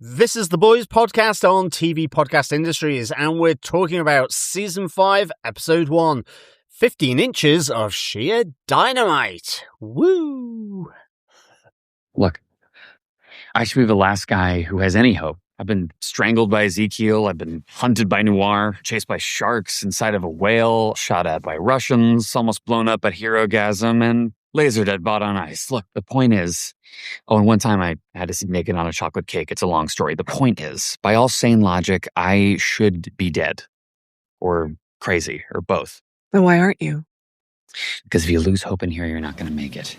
This is the Boys podcast on TV Podcast Industries, and we're talking about Season 5, Episode 1, 15 Inches of Sheer Dynamite. Woo! Look, I should be the last guy who has any hope. I've been strangled by Ezekiel, I've been hunted by Noir, chased by sharks inside of a whale, shot at by Russians, almost blown up at Herogasm, and laser dead Vought on ice. Look, the point is... Oh, and one time I had to see naked on a chocolate cake. It's a long story. The point is, by all sane logic, I should be dead. Or crazy, or both. Then why aren't you? Because if you lose hope in here, you're not going to make it.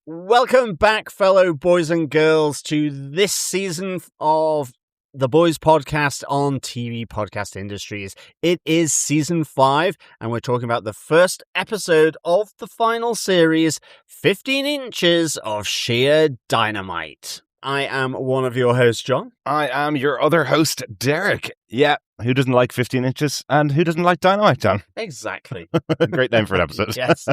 Welcome back, fellow boys and girls, to this season of the Boys podcast on TV Podcast Industries. It is Season 5, and we're talking about the first episode of the final series, 15 Inches of Sheer Dynamite. I am one of your hosts, John. I am your other host, Darick. Yeah, who doesn't like 15 inches and who doesn't like Dynamite, John? Exactly. Great name for an episode. Yes.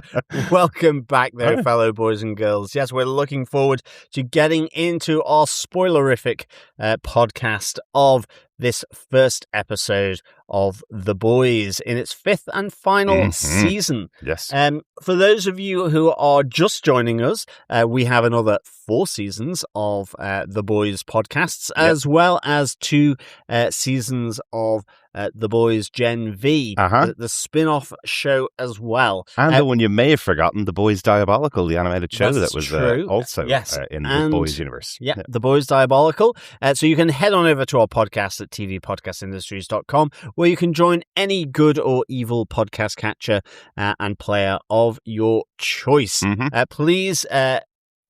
Welcome back there, fellow boys and girls. Yes, we're looking forward to getting into our spoilerific podcast of this first episode of The Boys in its fifth and final season. Yes. For those of you who are just joining us, we have another 4 seasons of The Boys podcasts, as well as 2 seasons of The Boys Gen V, the spin-off show as well. And the one you may have forgotten, The Boys Diabolical, the animated show that was also in The Boys universe. Yeah, The Boys Diabolical. So you can head on over to our podcast at tvpodcastindustries.com, where you can join any good or evil podcast catcher and player of your choice. Please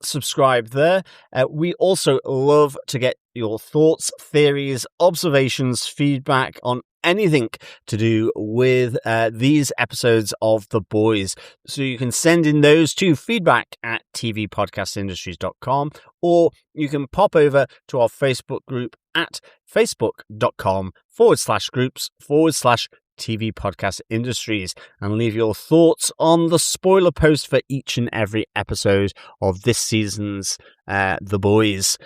subscribe there. We also love to get your thoughts, theories, observations, feedback on anything to do with these episodes of The Boys. So you can send in those to feedback at tvpodcastindustries.com, or you can pop over to our Facebook group at facebook.com/groups/TV Podcast Industries and leave your thoughts on the spoiler post for each and every episode of this season's The Boys.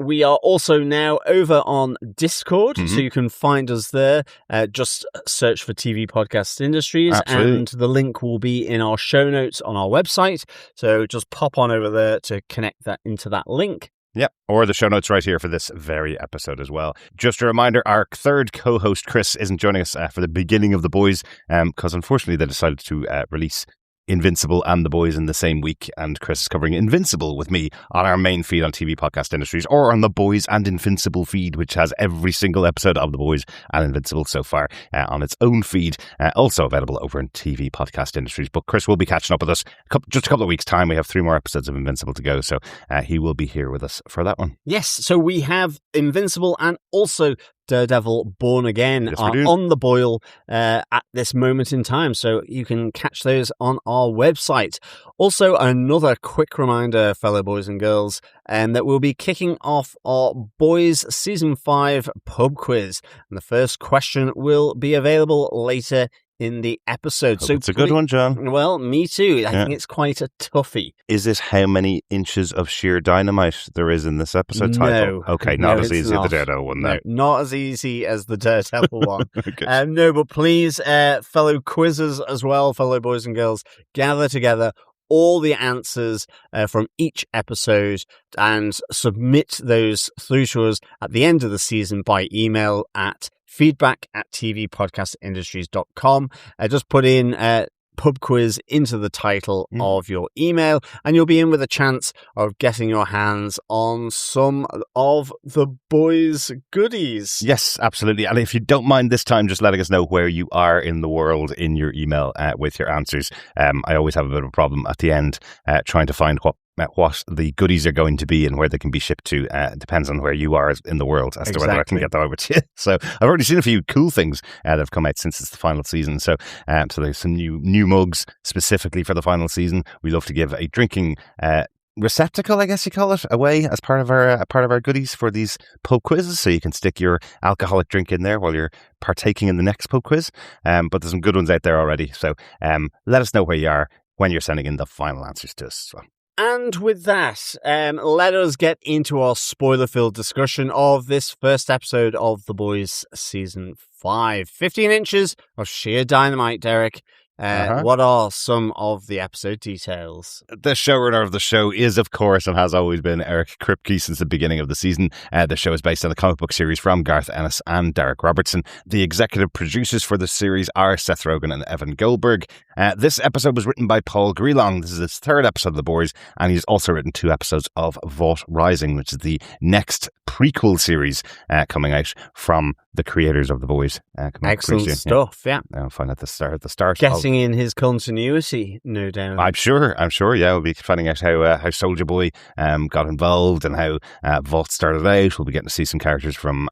We are also now over on Discord, so you can find us there. Just search for TV Podcast Industries, and the link will be in our show notes on our website. So just pop on over there to connect that into that link. Yeah, or the show notes right here for this very episode as well. Just a reminder, our third co-host, Chris, isn't joining us for the beginning of The Boys, because unfortunately they decided to release Invincible and The Boys in the same week, and Chris is covering Invincible with me on our main feed on TV Podcast Industries, or on The Boys and Invincible feed, which has every single episode of The Boys and Invincible so far on its own feed, also available over in TV Podcast Industries. But Chris will be catching up with us just a couple of weeks' time. We have 3 more episodes of Invincible to go, so he will be here with us for that one. Yes, so we have Invincible and also Daredevil Born Again are on the boil at this moment in time, so you can catch those on our website. Also, another quick reminder, fellow boys and girls, that we'll be kicking off our Boys Season 5 pub quiz, and the first question will be available later in the episode. So it's a good one, John. Well, me too. I think it's quite a toughie. Is this how many inches of sheer dynamite there is in this episode title? Okay, not as easy as the Daredevil one, though. No, not as easy as the Daredevil one. No, but please, fellow quizzers as well, fellow boys and girls, gather together all the answers from each episode and submit those through to us at the end of the season by email at feedback@tvpodcastindustries.com. Just put in pub quiz into the title of your email, and you'll be in with a chance of getting your hands on some of the boys' goodies. Yes, absolutely. And if you don't mind this time, just letting us know where you are in the world in your email with your answers. I always have a bit of a problem at the end trying to find what what the goodies are going to be and where they can be shipped to. It depends on where you are in the world as to whether I can get that over to you. So I've already seen a few cool things that have come out since it's the final season. So there's some new mugs specifically for the final season. We love to give a drinking receptacle, I guess you call it, away as part of our goodies for these pub quizzes, so you can stick your alcoholic drink in there while you're partaking in the next pub quiz. But there's some good ones out there already. So let us know where you are when you're sending in the final answers to us as well. And with that, let us get into our spoiler-filled discussion of this first episode of The Boys Season 5. 15 inches of sheer dynamite, Darick. What are some of the episode details? The showrunner of the show is, of course, and has always been, Eric Kripke since the beginning of the season. The show is based on the comic book series from Garth, Ennis and Darick Robertson. The executive producers for the series are Seth Rogen and Evan Goldberg. This episode was written by Paul Grellong. This is his third episode of The Boys, and he's also written 2 episodes of Vought Rising, which is the next prequel series coming out from the creators of The Boys. Excellent stuff, yeah. I'll find out the start. Guessing in his continuity, no doubt. I'm sure. Yeah, we'll be finding out how Soldier Boy got involved and how Vought started out. We'll be getting to see some characters from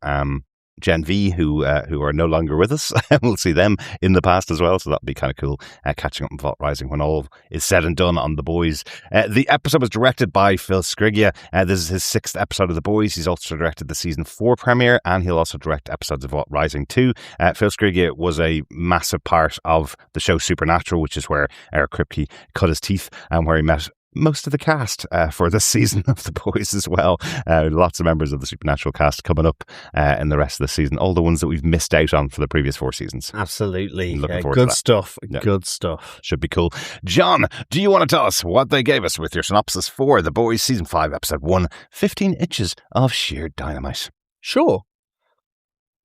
Gen V who are no longer with us. We'll see them in the past as well, so that'll be kind of cool, catching up in Vought Rising when all is said and done on The Boys. The episode was directed by Phil Sgriccia. This is his 6th episode of The Boys. He's also directed the season 4 premiere, and he'll also direct episodes of Vought Rising too. Phil Sgriccia was a massive part of the show Supernatural, which is where Eric Kripke cut his teeth and where he met most of the cast for this season of The Boys as well. Lots of members of the Supernatural cast coming up in the rest of the season. All the ones that we've missed out on for the previous 4 seasons. Absolutely. Good stuff. Yeah. Good stuff. Should be cool. John, do you want to tell us what they gave us with your synopsis for The Boys Season 5, Episode 1, 15 Inches of Sheer Dynamite? Sure.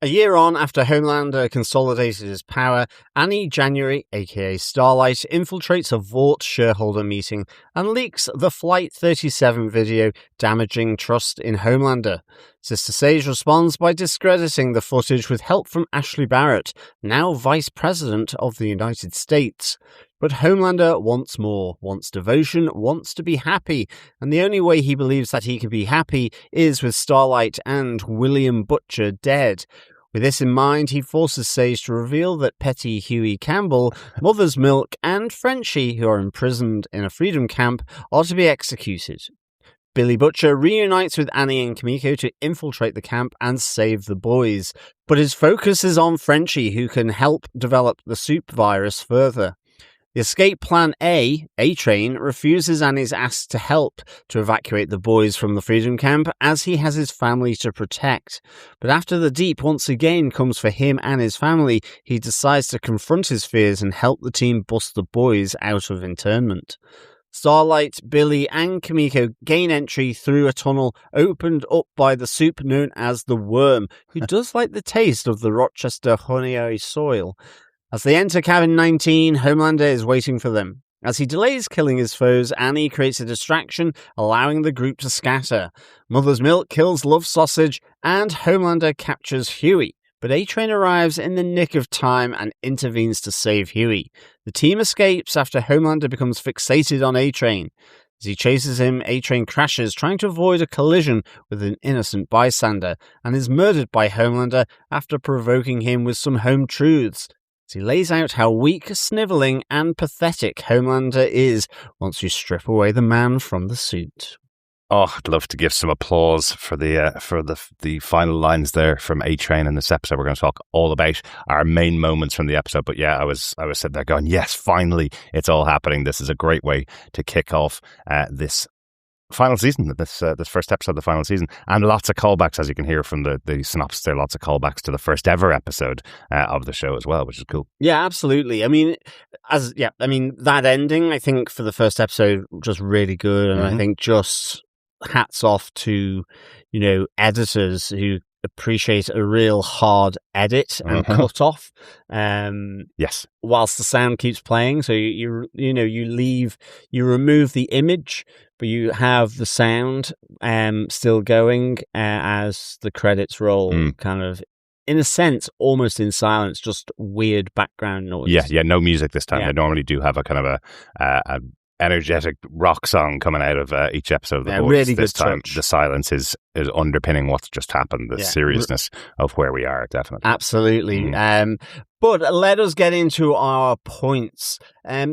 A year on after Homelander consolidated his power, Annie January, aka Starlight, infiltrates a Vought shareholder meeting and leaks the Flight 37 video, damaging trust in Homelander. Sister Sage responds by discrediting the footage with help from Ashley Barrett, now Vice President of the United States. But Homelander wants more, wants devotion, wants to be happy, and the only way he believes that he can be happy is with Starlight and William Butcher dead. With this in mind, he forces Sage to reveal that Petty Huey Campbell, Mother's Milk, and Frenchie, who are imprisoned in a freedom camp, are to be executed. Billy Butcher reunites with Annie and Kimiko to infiltrate the camp and save the boys, but his focus is on Frenchie, who can help develop the soup virus further. The escape plan A-Train, refuses Annie's ask to help to evacuate the boys from the freedom camp as he has his family to protect. But after the Deep once again comes for him and his family, he decides to confront his fears and help the team bust the boys out of internment. Starlight, Billy, and Kimiko gain entry through a tunnel opened up by the soup known as the Worm, who does like the taste of the Rochester honey soil. As they enter cabin 19, Homelander is waiting for them. As he delays killing his foes, Annie creates a distraction, allowing the group to scatter. Mother's Milk kills Love Sausage, and Homelander captures Huey. But A-Train arrives in the nick of time and intervenes to save Huey. The team escapes after Homelander becomes fixated on A-Train. As he chases him, A-Train crashes, trying to avoid a collision with an innocent bystander, and is murdered by Homelander after provoking him with some home truths. He lays out how weak, snivelling, and pathetic Homelander is once you strip away the man from the suit. Oh, I'd love to give some applause for the final lines there from A-Train in this episode. We're going to talk all about our main moments from the episode. But yeah, I was sitting there going, yes, finally, it's all happening. This is a great way to kick off this final season, this first episode of the final season, and lots of callbacks, as you can hear from the synopsis there, lots of callbacks to the first ever episode of the show as well, which is cool. Yeah, absolutely. I mean, that ending, I think, for the first episode, just really good, and I think just hats off to, editors who appreciate a real hard edit and cut off. Yes. Whilst the sound keeps playing, so you remove the image, but you have the sound still going as the credits roll, kind of, in a sense, almost in silence, just weird background noise. Yeah, no music this time. Yeah. They normally do have a kind of energetic rock song coming out of each episode of The Boys. Really this good time, touch. the silence is underpinning what's just happened, the seriousness of where we are, definitely. Absolutely. But let us get into our points.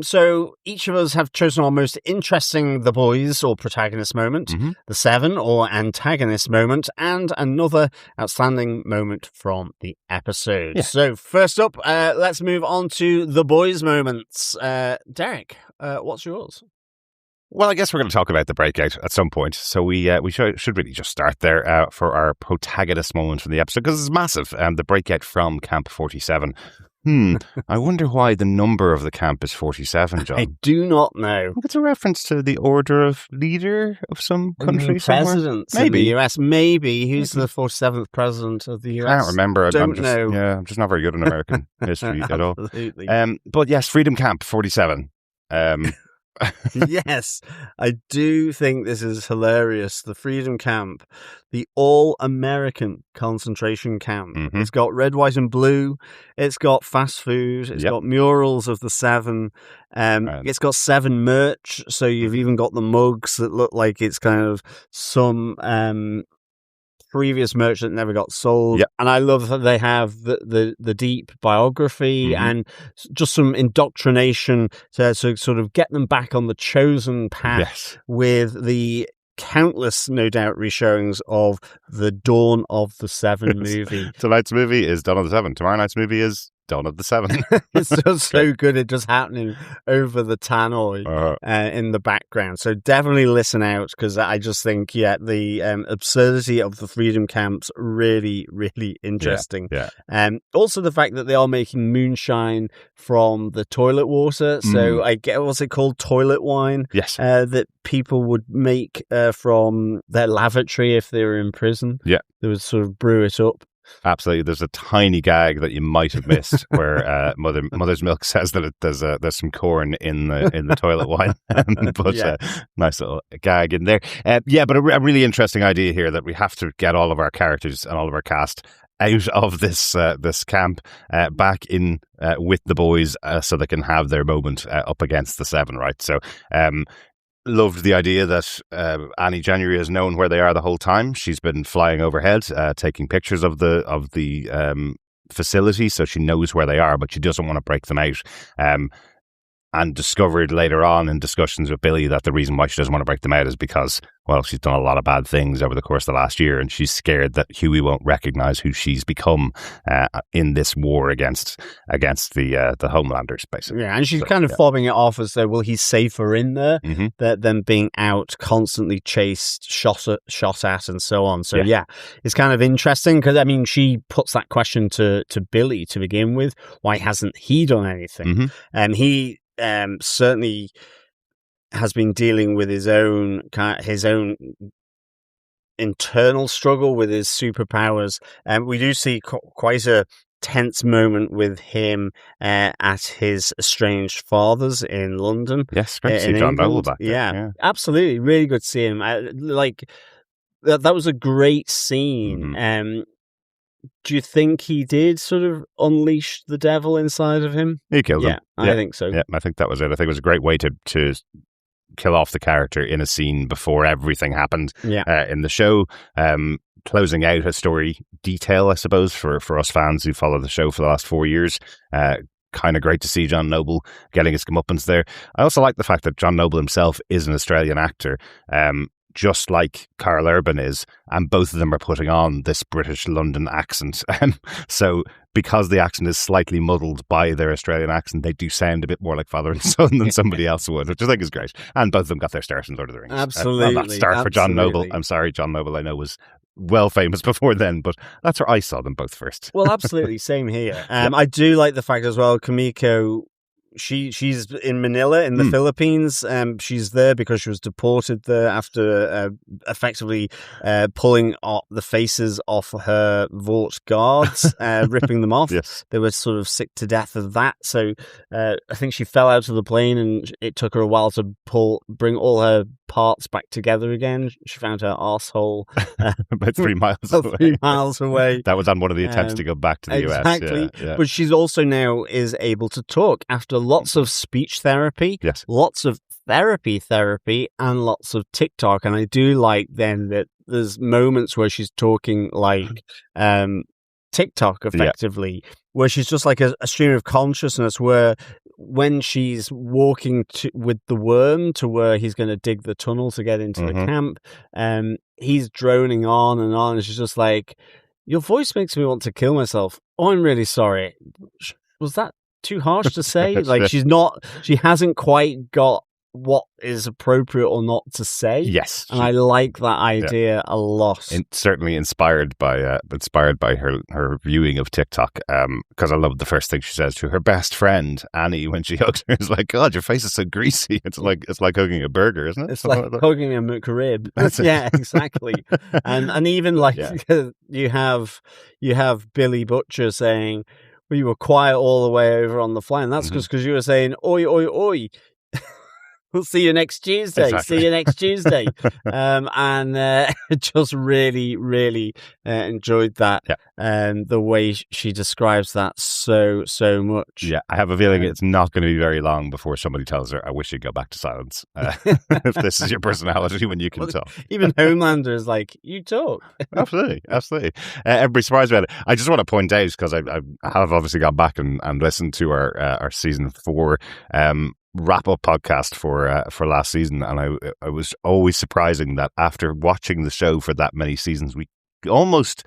So each of us have chosen our most interesting The Boys or protagonist moment, the Seven or antagonist moment, and another outstanding moment from the episode. Yeah. So first up, let's move on to The Boys moments. Darick, what's yours? Well, I guess we're going to talk about the breakout at some point. So we should really just start there for our protagonist moment from the episode, because it's massive. The breakout from Camp 47. I wonder why the number of the camp is 47, John. I do not know. It's a reference to the order of leader of some country somewhere. President in the US. Maybe. Who's the 47th president of the US? I don't remember. Don't know. Yeah, I'm just not very good in American history at all. Absolutely. But yes, Freedom Camp 47. Yes, I do think this is hilarious. The Freedom Camp, the all-American concentration camp. It's got red, white, and blue. It's got fast food. It's got murals of the Seven. It's got Seven merch. So you've even got the mugs that look like it's kind of some previous merch that never got sold. And I love that they have the deep biography and just some indoctrination to sort of get them back on the chosen path with the countless, no doubt, reshowings of the Dawn of the Seven movie. Tonight's movie is Dawn of the Seven. Tomorrow night's movie is Dawn of the Seven. It's just so good. It's just happening over the tannoy in the background. So definitely listen out, because I just think, the absurdity of the Freedom Camps really, really interesting. Also the fact that they are making moonshine from the toilet water. So I get, what's it called? Toilet wine. Yes. That people would make from their lavatory if they were in prison. Yeah. They would sort of brew it up. Absolutely. There's a tiny gag that you might have missed where Mother's Milk says that there's some corn in the toilet wine. But nice little gag in there. But a really interesting idea here that we have to get all of our characters and all of our cast out of this camp back in with the boys so they can have their moment up against the Seven, right? So loved the idea that Annie January has known where they are the whole time. She's been flying overhead, taking pictures of the facility, so she knows where they are, but she doesn't want to break them out. And discovered later on in discussions with Billy that the reason why she doesn't want to break them out is because, well, she's done a lot of bad things over the course of the last year, and she's scared that Huey won't recognize who she's become in this war against the Homelanders, basically. Yeah, and she's kind of fobbing it off as though, well, he's safer in there than being out, constantly chased, shot at, and so on. So it's kind of interesting, because I mean, she puts that question to Billy to begin with. Why hasn't he done anything? And he certainly has been dealing with his own internal struggle with his superpowers. We do see quite a tense moment with him at his estranged father's in London. Yes, great to see John Noble back there. Yeah, absolutely. Really good to see him. That was a great scene. Do you think he did sort of unleash the devil inside of him? He killed him. I think so. Yeah, I think that was it. I think it was a great way to kill off the character in a scene before everything happened in the show. Closing out a story detail, I suppose, for us fans who follow the show for the last 4 years. Kind of great to see John Noble getting his comeuppance there. I also like the fact that John Noble himself is an Australian actor. Just like Carl Urban is, and both of them are putting on this British London accent. So because the accent is slightly muddled by their Australian accent, they do sound a bit more like father and son than somebody else would, which I think is great. And both of them got their start in Lord of the Rings. Absolutely. Not start for John Noble. I'm sorry, John Noble, I know, was well famous before then, but that's where I saw them both first. Well, absolutely. Same here. I do like the fact as well, Kimiko, she's in Manila in the Philippines. She's there because she was deported there after effectively pulling the faces off her Vought guards, ripping them off. Yes. They were sort of sick to death of that. So I think she fell out of the plane, and it took her a while to bring all her parts back together again. She found her arsehole about 3 miles away. 3 miles away. That was on one of the attempts to go back to the US. Exactly. Yeah. But she's also now is able to talk after lots of speech therapy, lots of therapy, and lots of TikTok. And I do like then that there's moments where she's talking like TikTok effectively, where she's just like a stream of consciousness, where when she's walking with the worm to where he's going to dig the tunnel to get into the camp, he's droning on and on, and she's just like, your voice makes me want to kill myself. Oh, I'm really sorry. Was that too harsh to say? Like, she hasn't quite got what is appropriate or not to say. Yes, and I like that idea a lot. Certainly inspired by her viewing of TikTok. Because I love the first thing she says to her best friend Annie when she hugs her. It's like, God, your face is so greasy. It's like hugging a burger, isn't it? It's like hugging a McRib. Yeah, exactly. and even like you have Billy Butcher saying, well, you were quiet all the way over on the fly, and that's just because you were saying oi oi oi. We'll see you next Tuesday. Exactly. See you next Tuesday. And just really, really enjoyed that. Yeah. The way she describes that so much. Yeah, I have a feeling it's not going to be very long before somebody tells her, I wish you'd go back to silence. If this is your personality when you can talk. Even Homelander is like, you talk. Absolutely. Everybody's surprised about it. I just want to point out, because I have obviously gone back and listened to our season 4 wrap-up podcast for last season, and I was always surprising that after watching the show for that many seasons, we almost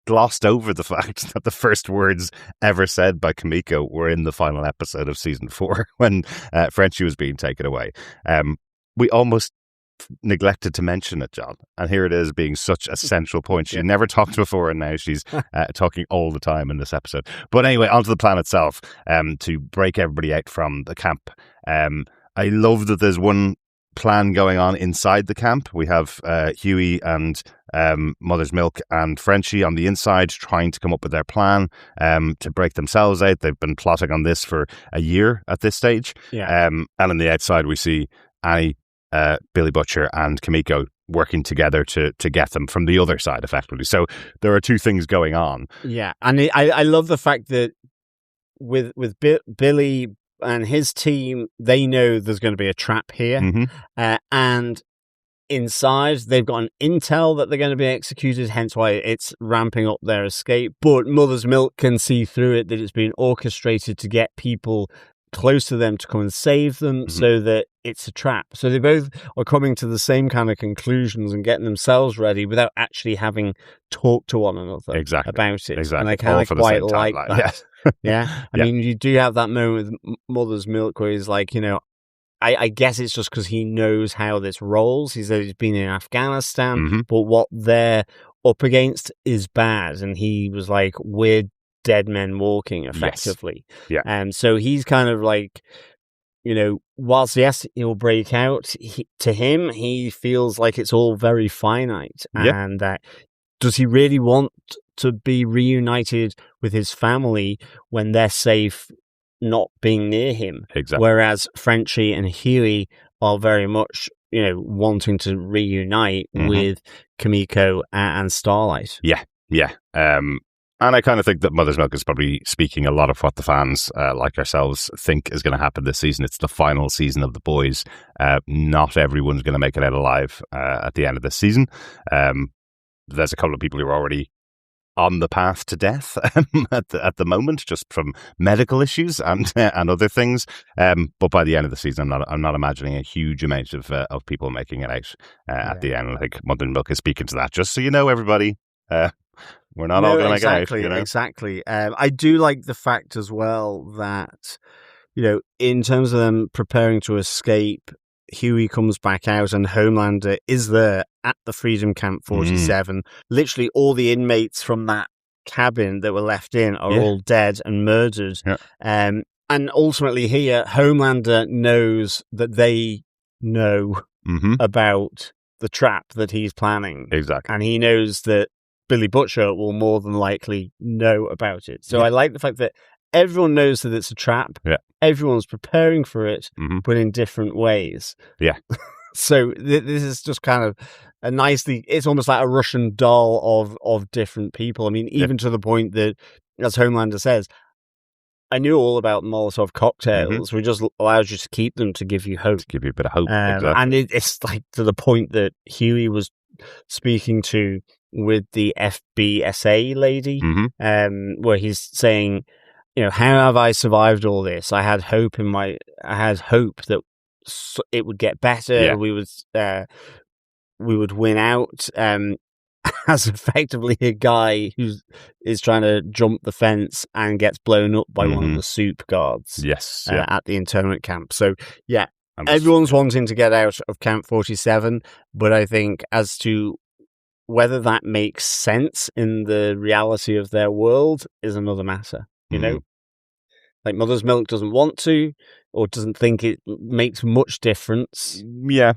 glossed over the fact that the first words ever said by Kimiko were in the final episode of season 4 when Frenchie was being taken away. We almost neglected to mention it, John, and here it is being such a central point. She never talked before, and now she's talking all the time in this episode. But anyway, onto the plan itself, to break everybody out from the camp. I love that there's one plan going on inside the camp. We have Huey and Mother's Milk and Frenchie on the inside trying to come up with their plan to break themselves out. They've been plotting on this for a year at this stage. And on the outside we see Annie, Billy Butcher and Kimiko working together to get them from the other side effectively. So there are two things going on. Yeah, and I love the fact that with Billy and his team, they know there's going to be a trap here, and inside they've got an intel that they're going to be executed, hence why it's ramping up their escape. But Mother's Milk can see through it that it's been orchestrated to get people close to them to come and save them, so that it's a trap. So they both are coming to the same kind of conclusions and getting themselves ready without actually having talked to one another about it. Exactly. And I kind of quite like that. Yeah. I mean, you do have that moment with Mother's Milk where he's like, I guess it's just because he knows how this rolls. He said he's been in Afghanistan, but what they're up against is bad. And he was like, we're dead men walking, effectively. Yes. Yeah. And so he's kind of like, whilst yes, he'll break out, to him, he feels like it's all very finite. And does he really want to be reunited with his family when they're safe not being near him? Exactly. Whereas Frenchie and Huey are very much, wanting to reunite with Kimiko and Starlight. Yeah. And I kind of think that Mother's Milk is probably speaking a lot of what the fans like ourselves think is going to happen this season. It's the final season of The Boys. Not everyone's going to make it out alive at the end of this season. There's a couple of people who are already on the path to death at the moment, just from medical issues and other things. But by the end of the season, I'm not imagining a huge amount of people making it out at the end. I think Mother's Milk is speaking to that. Just so you know, everybody. We're not all going to make it out. Exactly. I do like the fact as well that, in terms of them preparing to escape, Huey comes back out and Homelander is there at the Freedom Camp 47. Literally all the inmates from that cabin that were left in are all dead and murdered. Yeah. And ultimately here, Homelander knows that they know about the trap that he's planning. Exactly. And he knows that Billy Butcher will more than likely know about it. So I like the fact that everyone knows that it's a trap. Yeah. Everyone's preparing for it, but in different ways. Yeah. So this is just kind of it's almost like a Russian doll of different people. I mean, even to the point that, as Homelander says, I knew all about Molotov cocktails, which just allows you to keep them to give you hope. To give you a bit of hope. Exactly. And it's like to the point that Huey was speaking to with the FBSA lady, where he's saying, you know, how have I survived all this? I had hope that it would get better. Yeah. We would win out. As effectively a guy who is trying to jump the fence and gets blown up by one of the soup guards. Yes, at the internment camp. So yeah, everyone's wanting to get out of Camp 47, but I think as to whether that makes sense in the reality of their world is another matter. You know, like Mother's Milk doesn't want to, or doesn't think it makes much difference. Yeah.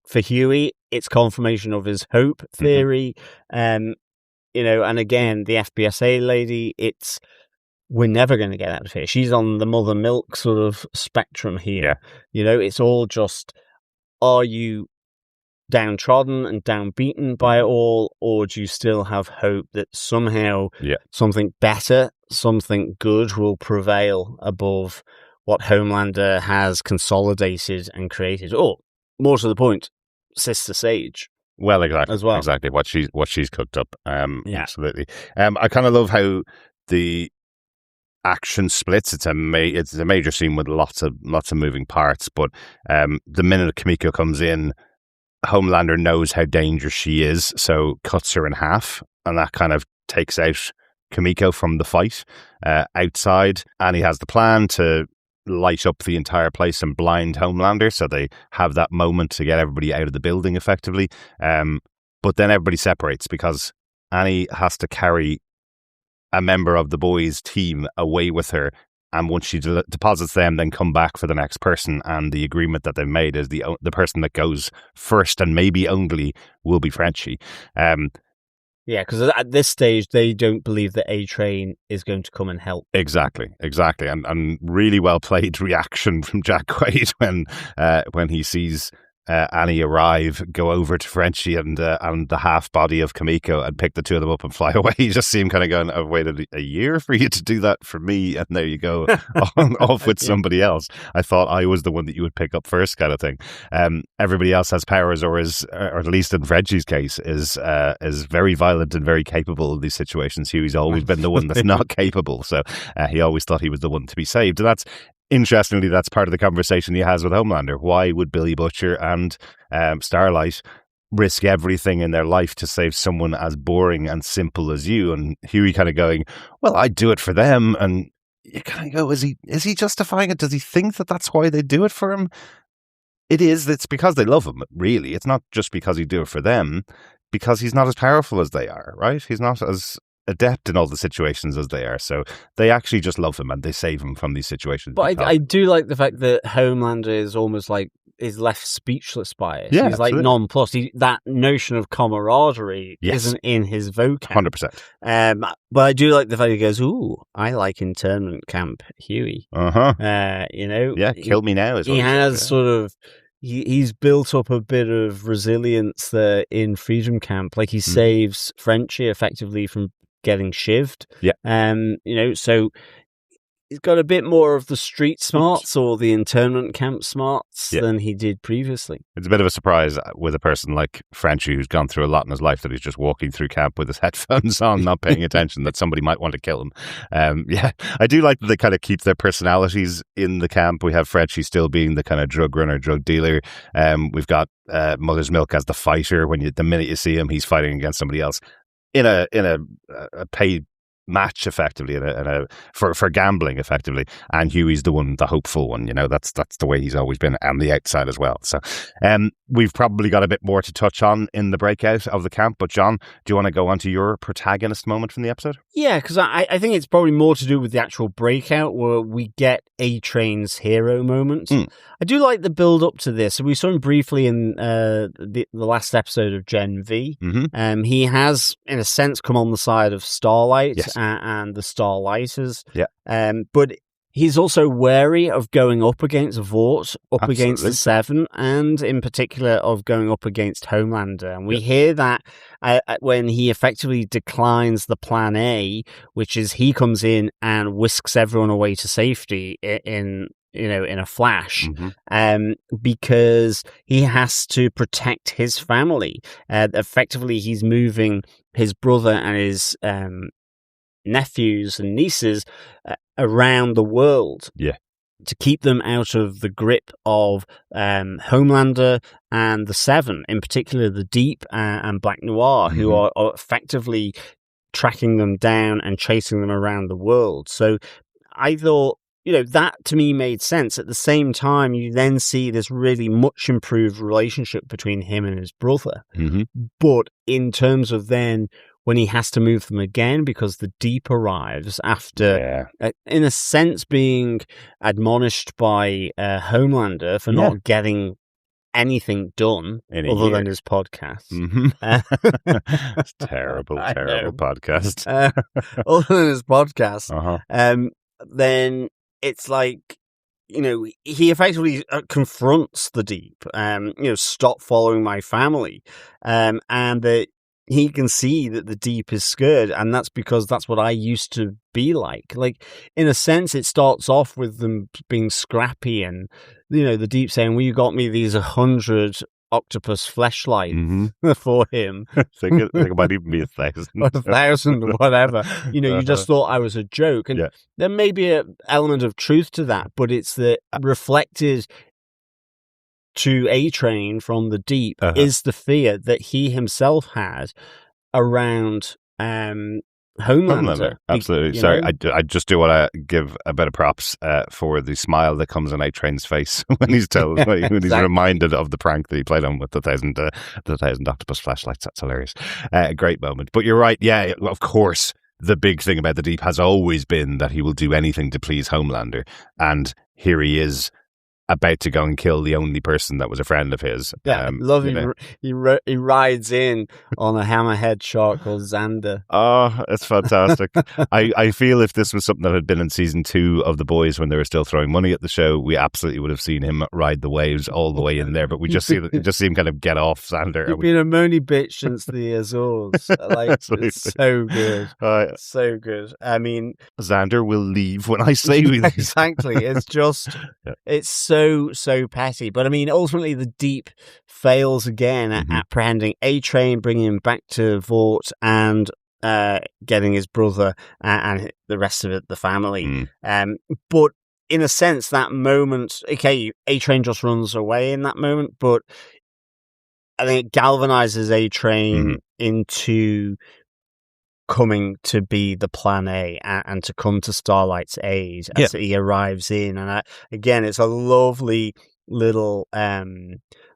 For Huey, it's confirmation of his hope theory. You know, and again, the FBSA lady, we're never going to get out of here. She's on the Mother Milk sort of spectrum here. Yeah. You know, it's all just, are you downtrodden and downbeaten by it all, or do you still have hope that somehow something better, something good will prevail above what Homelander has consolidated and created? Or, more to the point, Sister Sage. Well, exactly. As well. Exactly. What she's cooked up. Absolutely. I kind of love how the action splits. It's a major scene with lots of moving parts, but the minute Kimiko comes in, Homelander knows how dangerous she is, so cuts her in half, and that kind of takes out Kimiko from the fight outside, and he has the plan to light up the entire place and blind Homelander, so they have that moment to get everybody out of the building effectively. But then everybody separates because Annie has to carry a member of the boys' team away with her, and once she deposits them, then come back for the next person. And the agreement that they've made is the person that goes first and maybe only will be Frenchie. Yeah, because at this stage, they don't believe that A-Train is going to come and help. Exactly. And really well played reaction from Jack Quaid when he sees Annie arrive, go over to Frenchie and the half body of Kimiko and pick the two of them up and fly away. You just see him kind of going, I've waited a year for you to do that for me, and there you go, off with somebody else. I thought I was the one that you would pick up first, kind of thing. Everybody else has powers, or at least in Frenchie's case, is very violent and very capable in these situations. Huey's always been the one that's not capable, so he always thought he was the one to be saved. And interestingly, that's part of the conversation he has with Homelander. Why would Billy Butcher and Starlight risk everything in their life to save someone as boring and simple as you? And Huey kind of going, well, I'd do it for them. And you kind of go, is he justifying it? Does he think that that's why they do it for him? It's because they love him, really. It's not just because he'd do it for them, because he's not as powerful as they are, right? He's not as adept in all the situations as they are, so they actually just love him and they save him from these situations. But I do like the fact that Homelander is almost like is left speechless by it. Yeah, he's like nonplussed. That notion of camaraderie isn't in his vocab. 100%. But I do like the fact he goes, "Ooh, I like internment camp, Huey." You know, kill me now. He has sort of. He's built up a bit of resilience there in Freedom Camp. Like he saves Frenchie effectively from getting shivved. Yeah. You know, so he's got a bit more of the street smarts or the internment camp smarts than he did previously. It's a bit of a surprise with a person like Frenchie, who's gone through a lot in his life, that he's just walking through camp with his headphones on, not paying attention, that somebody might want to kill him. I do like that they kind of keep their personalities in the camp. We have Frenchie still being the kind of drug runner, drug dealer. We've got Mother's Milk as the fighter. The minute you see him, he's fighting against somebody else in a paid match, effectively, for gambling, effectively. And Huey's the hopeful one. You know, that's the way he's always been, on the outside as well. So we've probably got a bit more to touch on in the breakout of the camp. But John, do you want to go on to your protagonist moment from the episode? Yeah, because I think it's probably more to do with the actual breakout, where we get A-Train's hero moment. I do like the build up to this. So we saw him briefly in the last episode of Gen V. He has, in a sense, come on the side of Starlight and the Starlighters. Yeah. But he's also wary of going up against Vought, up against the Absolutely. Seven, and in particular of going up against Homelander. And we hear that when he effectively declines the plan A, which is he comes in and whisks everyone away to safety in a flash, because he has to protect his family. Effectively, he's moving his brother and his nephews and nieces around the world to keep them out of the grip of Homelander and the Seven, in particular the Deep and Black Noir, who are effectively tracking them down and chasing them around the world. So I thought, that to me made sense. At the same time, you then see this really much improved relationship between him and his brother. But in terms of then when he has to move them again because the Deep arrives after, in a sense, being admonished by Homelander for not getting anything done other than his podcast. It's terrible podcast. Other than his podcast. Then it's like, he effectively confronts the Deep, stop following my family. And that he can see that the Deep is scared, and that's because that's what I used to be like. Like, in a sense, it starts off with them being scrappy and, the Deep saying, well, you got me these 100 octopus fleshlight for him. I think it might even be 1,000. 1,000, whatever. You just thought I was a joke. And there may be an element of truth to that, but it's the reflected to A-Train from the Deep is the fear that he himself had around Homelander. Absolutely. Sorry, I just do want to give a bit of props for the smile that comes on A-Train's face when he's told, when he's reminded of the prank that he played on with the 1,000 octopus flashlights. That's hilarious. A great moment. But you're right. Yeah, of course. The big thing about the Deep has always been that he will do anything to please Homelander, and here he is, about to go and kill the only person that was a friend of his. Yeah, love him. He rides in on a hammerhead shark called Xander. Oh, it's fantastic. I feel if this was something that had been in season 2 of The Boys when they were still throwing money at the show, we absolutely would have seen him ride the waves all the way in there. But we just see him kind of get off Xander. He's been a moany bitch since the Azores. It's so good. So good. I mean, Xander will leave when I say we leave. Exactly. It's just, it's so petty. But I mean, ultimately the Deep fails again at apprehending A-Train, bringing him back to Vought, and getting his brother and the rest of the family. But in a sense, that moment, okay, A-Train just runs away in that moment, but I think it galvanizes A-Train into coming to be the plan A and to come to Starlight's aid as he arrives in. And again, it's a lovely little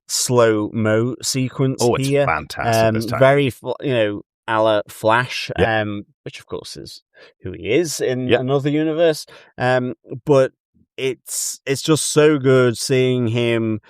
slow-mo sequence here. Oh, it's here. fantastic this time. Very, a la Flash, which of course is who he is in another universe. But it's just so good seeing him.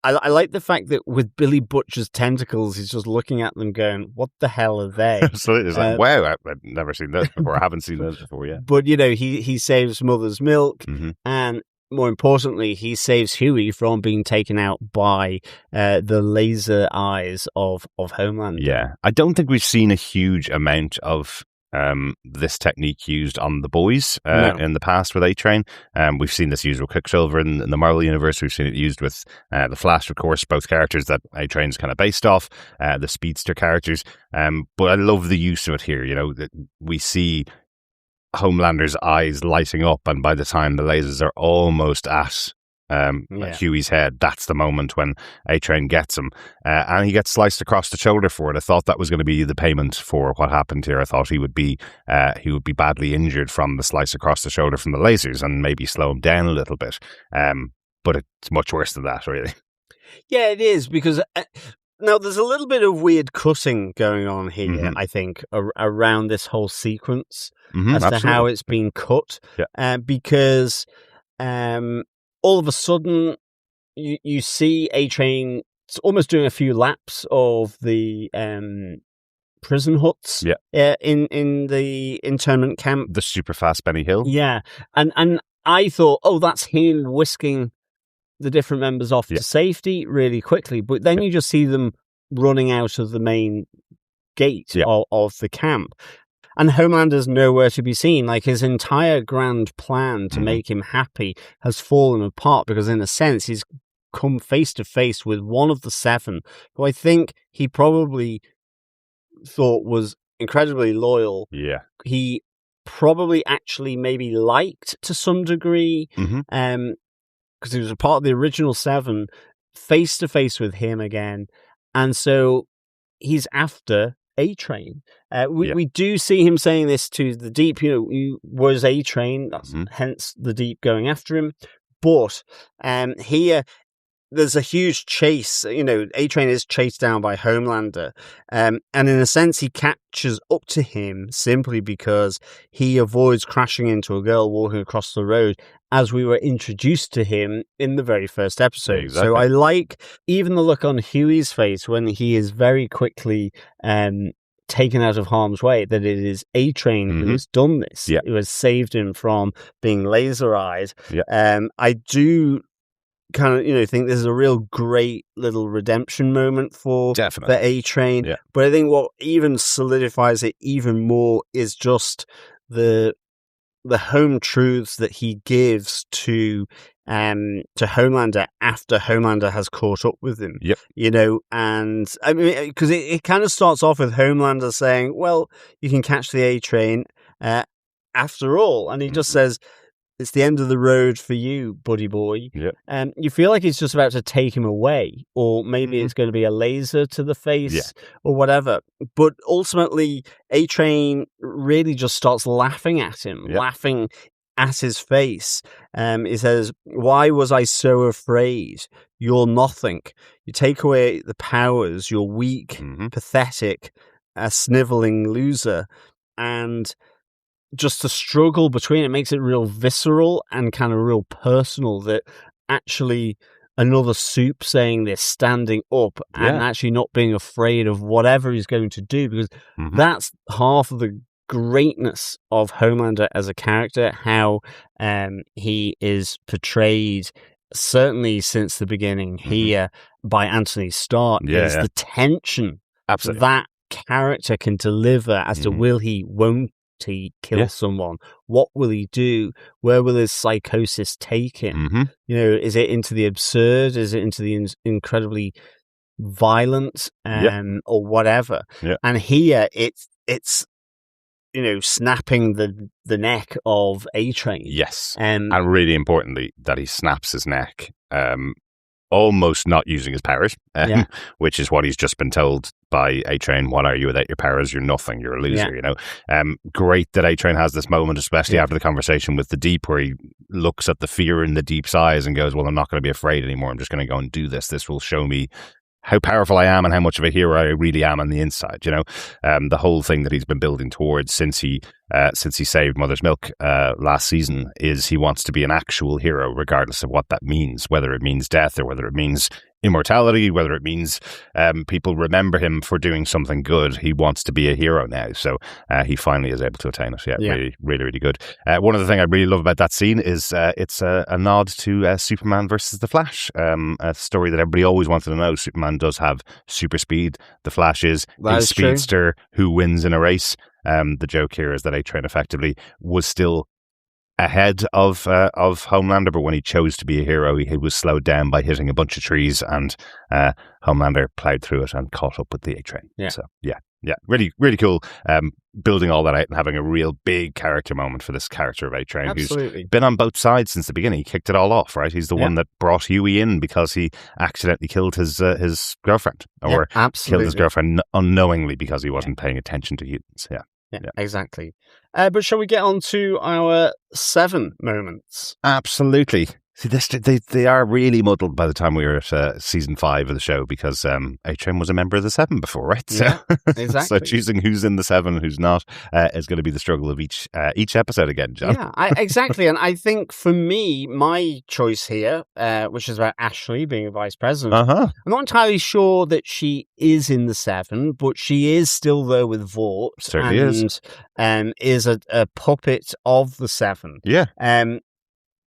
I like the fact that with Billy Butcher's tentacles, he's just looking at them going, what the hell are they? Absolutely. It's like, wow, I've never seen those before. I haven't seen those before yet. But, he saves Mother's Milk, and more importantly, he saves Huey from being taken out by the laser eyes of Homelander. Yeah. I don't think we've seen a huge amount of this technique used on The Boys in the past with A-Train. We've seen this used with Quicksilver in the Marvel Universe. We've seen it used with The Flash, of course, both characters that A-Train's kind of based off, the speedster characters. But I love the use of it here. That we see Homelander's eyes lighting up, and by the time the lasers are almost at Huey's head, that's the moment when A-Train gets him, and he gets sliced across the shoulder for it. I thought that was going to be the payment for what happened here. I thought he would be badly injured from the slice across the shoulder from the lasers and maybe slow him down a little bit, but it's much worse than that, really. Yeah, it is, because now there's a little bit of weird cutting going on here, I think, around this whole sequence as to how it's been cut, because all of a sudden, you see A-Train almost doing a few laps of the prison huts in the internment camp. The super fast Benny Hill. Yeah. And I thought, oh, that's him whisking the different members off to safety really quickly. But then you just see them running out of the main gate of the camp. And Homelander's nowhere to be seen. Like, his entire grand plan to make him happy has fallen apart because, in a sense, he's come face to face with one of the 7 who I think he probably thought was incredibly loyal. Yeah. He probably actually maybe liked to some degree, because he was a part of the original 7, face to face with him again. And so he's after A-Train. We do see him saying this to the Deep, he was A-Train, that's hence the Deep going after him. But here, there's a huge chase. A-Train is chased down by Homelander. And in a sense, he catches up to him simply because he avoids crashing into a girl walking across the road, as we were introduced to him in the very first episode. Exactly. So I like even the look on Huey's face when he is very quickly taken out of harm's way, that it is A-Train who has done this. Who has saved him from being laser-eyed. I do kind of think this is a real great little redemption moment for A-Train. But I think what even solidifies it even more is just the home truths that he gives to Homelander after Homelander has caught up with him. And I mean, because it kind of starts off with Homelander saying, well, you can catch the A-Train after all, and he just says, it's the end of the road for you, buddy boy. You feel like he's just about to take him away, or maybe it's going to be a laser to the face or whatever. But ultimately, A-Train really just starts laughing at him, laughing at his face. He says, why was I so afraid? You're nothing. You take away the powers. You're weak, pathetic, a sniveling loser. And just the struggle between it makes it real visceral and kind of real personal, that actually another Soup saying this, standing up and actually not being afraid of whatever he's going to do, because that's half of the greatness of Homelander as a character, how he is portrayed, certainly since the beginning here by Anthony Starr, is the tension that character can deliver as to will he, won't he kill someone? What will he do? Where will his psychosis take him? Is it into the absurd? Is it into the incredibly violent or whatever? And here it's snapping the neck of A-Train. And really importantly, that he snaps his neck, almost not using his powers, which is what he's just been told by A-Train. What are you without your powers? You're nothing. You're a loser, Great that A-Train has this moment, especially after the conversation with the Deep, where he looks at the fear in the Deep's eyes and goes, well, I'm not going to be afraid anymore. I'm just going to go and do this. This will show me how powerful I am and how much of a hero I really am on the inside. The whole thing that he's been building towards since he saved Mother's Milk last season is he wants to be an actual hero, regardless of what that means, whether it means death or whether it means immortality, whether it means people remember him for doing something good. He wants to be a hero now, so he finally is able to attain it. Really, really, really good. One of the things I really love about that scene is it's a nod to Superman versus the Flash, a story that everybody always wanted to know. Superman does have super speed. The Flash is a speedster who wins in a race. The joke here is that A-Train effectively was still ahead of Homelander, but when he chose to be a hero, he was slowed down by hitting a bunch of trees, and Homelander plowed through it and caught up with the A-Train. So really, really cool. Building all that out and having a real big character moment for this character of A-Train, who's been on both sides since the beginning. He kicked it all off, right? He's the one that brought Huey in because he accidentally killed his girlfriend, or killed his girlfriend unknowingly because he wasn't paying attention to humans. Exactly. But shall we get on to our 7 moments? Absolutely. See, they are really muddled by the time we were at season 5 of the show, because A-Train was a member of the Seven before, right? Yeah, exactly. So choosing who's in the Seven and who's not is going to be the struggle of each episode again, John. Yeah, exactly. And I think for me, my choice here, which is about Ashley being a vice president, I'm not entirely sure that she is in the Seven, but she is still there with Vought. Certainly is. Is a puppet of the Seven. Yeah.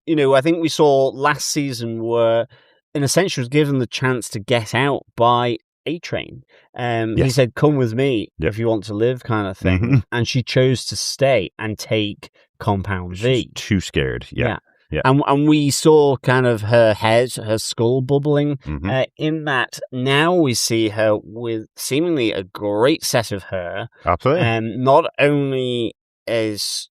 I think we saw last season where, in a sense, she was given the chance to get out by A-Train. He said, "Come with me if you want to live," kind of thing. Mm-hmm. And she chose to stay and take Compound V. She's too scared. Yeah. And we saw kind of her head, her skull bubbling in that. Now we see her with seemingly a great set of hair. Absolutely. Not only is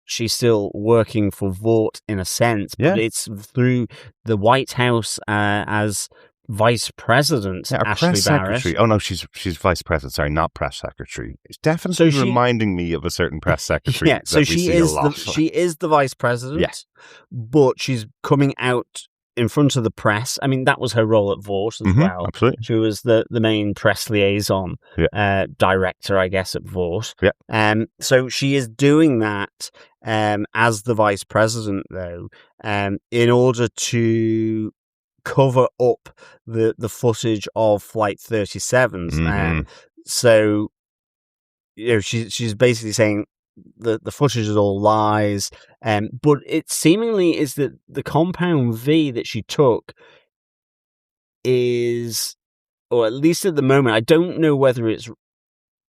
she's still working for Vought in a sense, but it's through the White House as vice president, Ashley press Barrett. Secretary. Oh no, she's vice president. Sorry, not press secretary. It's definitely reminding me of a certain press secretary. Yeah, so she is the vice president, but she's coming out in front of the press. I mean, that was her role at Vought as well. Absolutely. She was the main press liaison director, I guess, at Vought. Yeah. So she is doing that as the vice president, though, in order to cover up the footage of Flight 37s. So, she's basically saying the footage is all lies, but it seemingly is that the Compound V that she took is, or at least at the moment, I don't know whether it's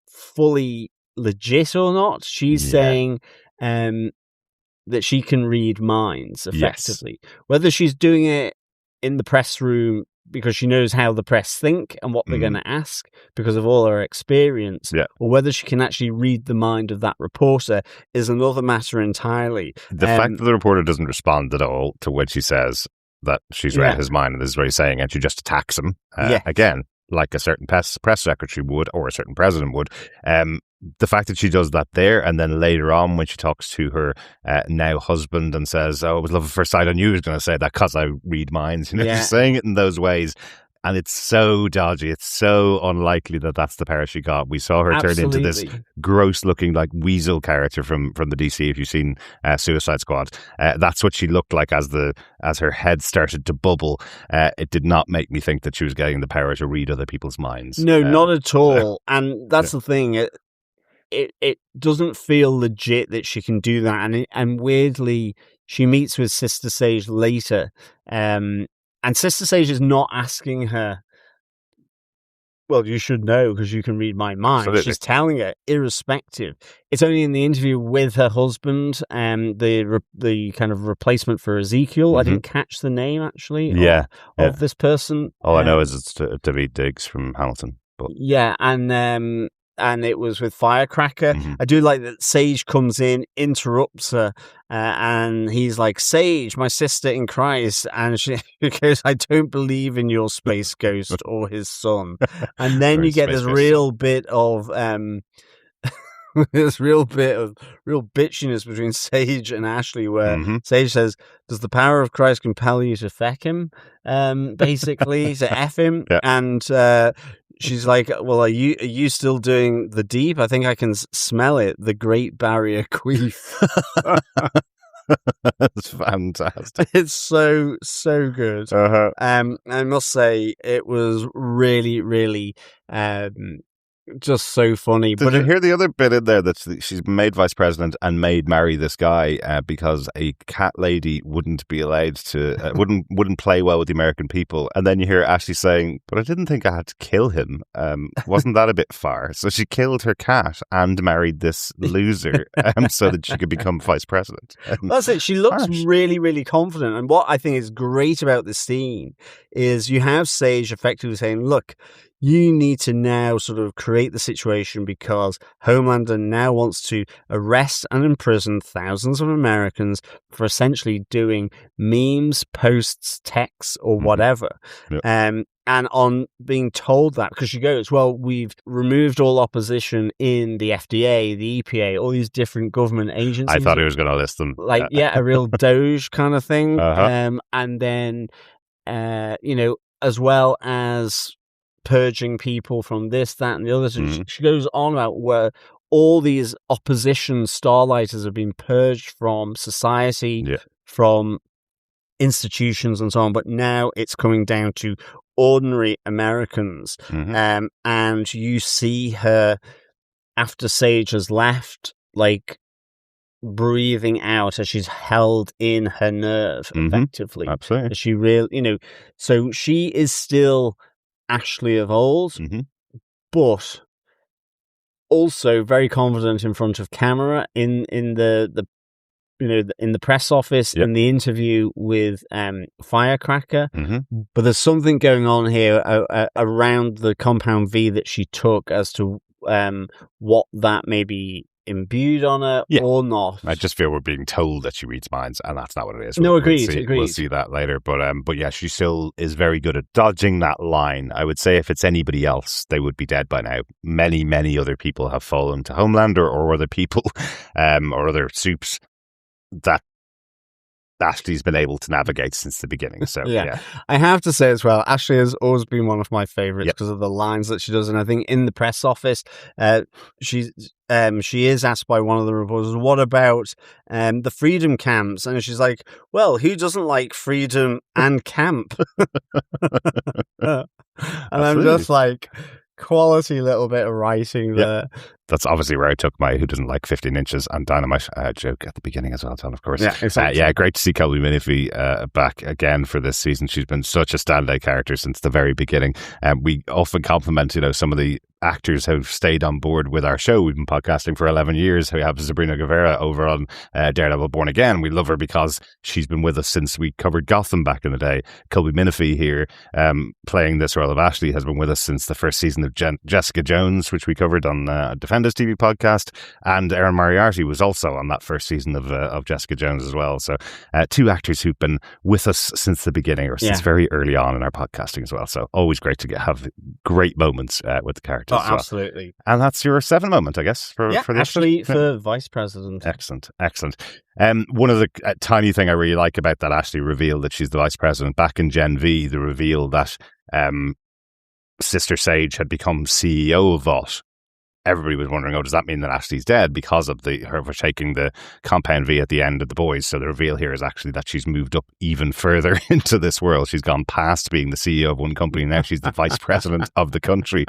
fully legit or not. She's saying that she can read minds effectively. Whether she's doing it in the press room because she knows how the press think and what they're going to ask because of all her experience, or whether she can actually read the mind of that reporter is another matter entirely. The fact that the reporter doesn't respond at all to when she says that she's read his mind and this is what he's saying, and she just attacks him, again, like a certain press secretary would, or a certain president would, the fact that she does that there, and then later on when she talks to her now husband and says, "Oh, it was love at first sight," I knew he was going to say that because I read minds. She's saying it in those ways, and it's so dodgy. It's so unlikely that that's the pair she got. We saw her turn into this gross-looking, like weasel character from the DC. If you've seen Suicide Squad, that's what she looked like as her head started to bubble. It did not make me think that she was getting the power to read other people's minds. No, not at all. And that's the thing. It doesn't feel legit that she can do that, and weirdly, she meets with Sister Sage later, and Sister Sage is not asking her, "Well, you should know because you can read my mind." Absolutely. She's telling her, irrespective. It's only in the interview with her husband, the kind of replacement for Ezekiel. I didn't catch the name actually. Of this person. All I know is it's David Diggs from Hamilton. But. Yeah, and it was with Firecracker. I do like that Sage comes in, interrupts her, and he's like, "Sage, my sister in Christ," and she goes, "I don't believe in your space ghost or his son." And then you get this real bit of real bitchiness between Sage and Ashley, where Sage says, "Does the power of Christ compel you to feck him?" Basically, to F him, and she's like, "Well, are you still doing the deep? I think I can smell it. The Great Barrier Queef." That's fantastic. It's so good. I must say, it was really, really just so funny. Did you hear the other bit in there that she's made vice president and made marry this guy because a cat lady wouldn't be allowed to wouldn't play well with the American people, and then you hear Ashley saying, "But I didn't think I had to kill him. Wasn't that a bit far?" So she killed her cat and married this loser so that she could become vice president. That's it. She looks really, really confident, and what I think is great about this scene is you have Sage effectively saying, "Look, you need to now sort of create the situation because Homelander now wants to arrest and imprison thousands of Americans for essentially doing memes, posts, texts, or whatever." And on being told that, because she goes, well, we've removed all opposition in the FDA, the EPA, all these different government agencies. I thought he was going to list them. Like, a real Doge kind of thing. Uh-huh. And then, as well as purging people from this, that, and the other. So she goes on about where all these opposition Starlighters have been purged from society, from institutions and so on, but now it's coming down to ordinary Americans. And you see her, after Sage has left, like breathing out as she's held in her nerve, effectively. Absolutely. She really, so she is still Ashley of old, but also very confident in front of camera in the in the press office, in the interview with Firecracker. But there's something going on here around the compound V that she took as to what that may be imbued on her or not. I just feel we're being told that she reads minds, and that's not what it is. No, agreed. We'll see that later. But yeah, she still is very good at dodging that line. I would say if it's anybody else, they would be dead by now. Many, many other people have fallen to Homelander or other people or other soups that Ashley's been able to navigate since the beginning. So I have to say as well, Ashley has always been one of my favorites because of the lines that she does. And I think in the press office, she is asked by one of the reporters, what about the freedom camps? And she's like, well, who doesn't like freedom and camp? And I'm just like, quality little bit of writing there. That's obviously where I took my "Who Doesn't Like 15 Inches" and Dynamite joke at the beginning as well, Tom, of course. Yeah, exactly. Great to see Colby Minifie back again for this season. She's been such a standout character since the very beginning. We often compliment, some of the actors who've stayed on board with our show. We've been podcasting for 11 years. We have Sabrina Guevara over on Daredevil Born Again. We love her because she's been with us since we covered Gotham back in the day. Colby Minifie here, playing this role of Ashley, has been with us since the first season of Jessica Jones, which we covered on Defenders TV podcast. And Erin Moriarty was also on that first season of Jessica Jones as well. So two actors who've been with us since the beginning, or since very early on in our podcasting as well. So always great to have great moments with the characters. Oh, absolutely. Well. And that's your 7 moment, I guess, for this. Ashley for vice president. Excellent. One of the tiny thing I really like about that Ashley reveal that she's the vice president, back in Gen V, the reveal that Sister Sage had become CEO of Vought. Everybody was wondering, does that mean that Ashley's dead because of her taking the compound V at the end of The Boys? So the reveal here is actually that she's moved up even further into this world. She's gone past being the CEO of one company. Now she's the vice president of the country.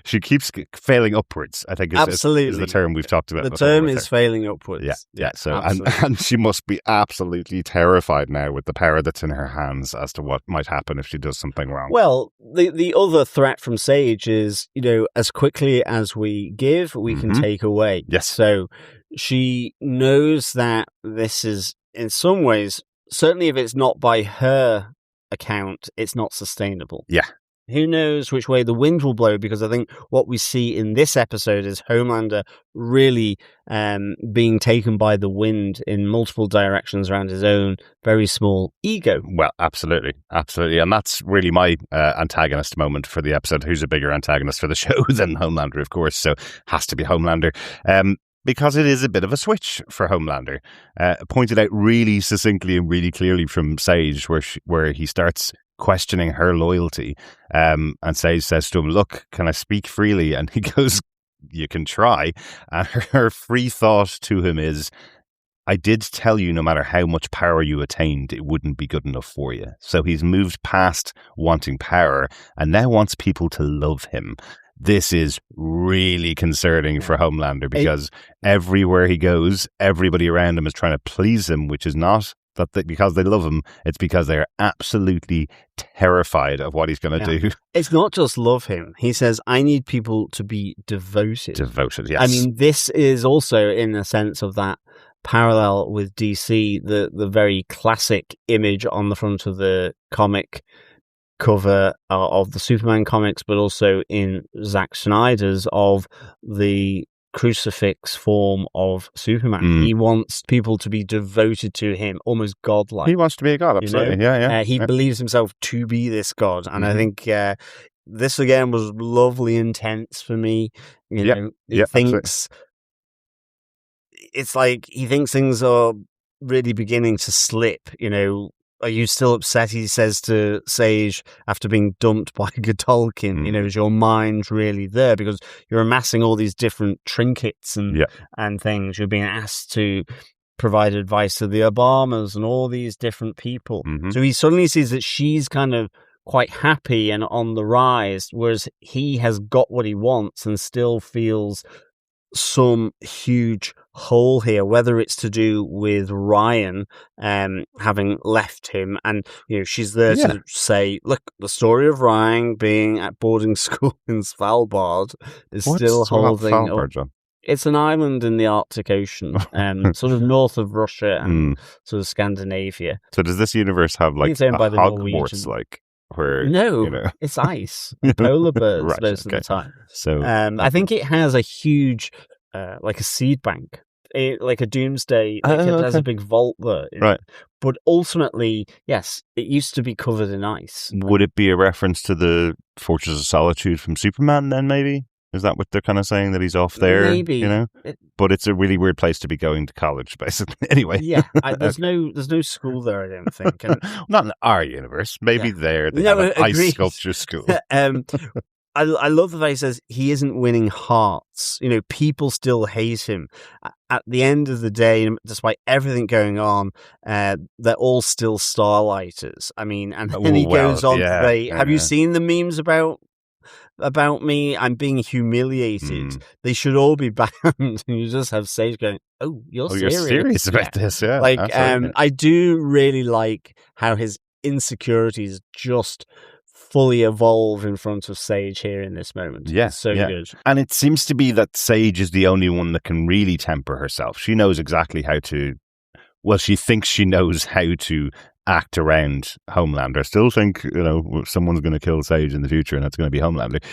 She keeps failing upwards, I think is the term we've talked about. The term is failing upwards. Yeah. So and she must be absolutely terrified now with the power that's in her hands as to what might happen if she does something wrong. Well, the other threat from Sage is, as quickly as we give, we can take away. Yes. So she knows that this is, in some ways, certainly if it's not by her account, it's not sustainable. Yeah. Who knows which way the wind will blow, because I think what we see in this episode is Homelander really being taken by the wind in multiple directions around his own very small ego. Well, absolutely. And that's really my antagonist moment for the episode. Who's a bigger antagonist for the show than Homelander, of course. So has to be Homelander. Because it is a bit of a switch for Homelander. Pointed out really succinctly and really clearly from Sage, where he starts questioning her loyalty, and Sage says to him, look, can I speak freely? And he goes, you can try. And her free thought to him is, I did tell you no matter how much power you attained, it wouldn't be good enough for you. So he's moved past wanting power and now wants people to love him. This is really concerning for Homelander, because everywhere he goes, everybody around him is trying to please him, which is not because they love him. It's because they're absolutely terrified of what he's going to do. It's not just love him. He says, I need people to be devoted. Devoted, yes. I mean, this is also in a sense of that parallel with DC, the very classic image on the front of the comic cover of the Superman comics, but also in Zack Snyder's, of the crucifix form of Superman. He wants people to be devoted to him, almost godlike. He wants to be a god, absolutely. He believes himself to be this god, and I think this again was lovely, intense for me. He thinks it's like he thinks things are really beginning to slip. Are you still upset? He says to Sage after being dumped by Godolkin. Is your mind really there? Because you're amassing all these different trinkets and things. You're being asked to provide advice to the Obamas and all these different people. So he suddenly sees that she's kind of quite happy and on the rise, whereas he has got what he wants and still feels some huge hole here, whether it's to do with Ryan having left him, and she's there to say, look, the story of Ryan being at boarding school in Svalbard is still holding up. It's an island in the Arctic Ocean, sort of north of Russia and sort of Scandinavia. So does this universe have like a Hogwarts, like where it's ice, polar birds most of the time. So I think it has a huge, like a seed bank, like a doomsday. It has a big vault there, right? But ultimately, yes, it used to be covered in ice. Would it be a reference to the Fortress of Solitude from Superman? Then maybe. Is that what they're kind of saying, that he's off there? Maybe. But it's a really weird place to be going to college, basically. Anyway. Yeah, there's no school there, I don't think. And, not in our universe. Maybe there they have an ice sculpture school. I love the way he says he isn't winning hearts. People still hate him. At the end of the day, despite everything going on, they're all still Starlighters. I mean, and then he goes on to say, have you seen the memes about me? I'm being humiliated. They should all be banned. And you just have Sage going, "Oh, you're serious about this?" Yeah, like I do really like how his insecurities just fully evolve in front of Sage here in this moment. Yes, so good. And it seems to be that Sage is the only one that can really temper herself. She knows exactly how to. Well, she thinks she knows how to act around Homelander. I still think someone's going to kill Sage in the future, and that's going to be Homelander.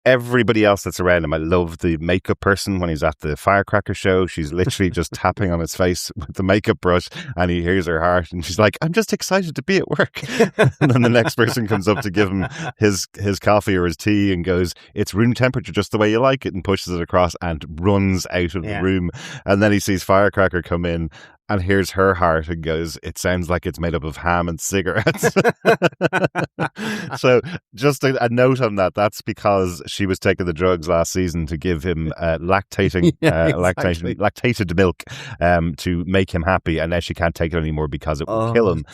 Everybody else that's around him, I love the makeup person when he's at the firecracker show. She's literally just tapping on his face with the makeup brush, and he hears her heart, and she's like, I'm just excited to be at work. And then the next person comes up to give him his coffee or his tea and goes, it's room temperature, just the way you like it, and pushes it across and runs out of the room. And then he sees Firecracker come in and hears her heart and goes, it sounds like it's made up of ham and cigarettes. So just a note on that. That's because she was taking the drugs last season to give him lactated milk to make him happy, and now she can't take it anymore because it will kill him.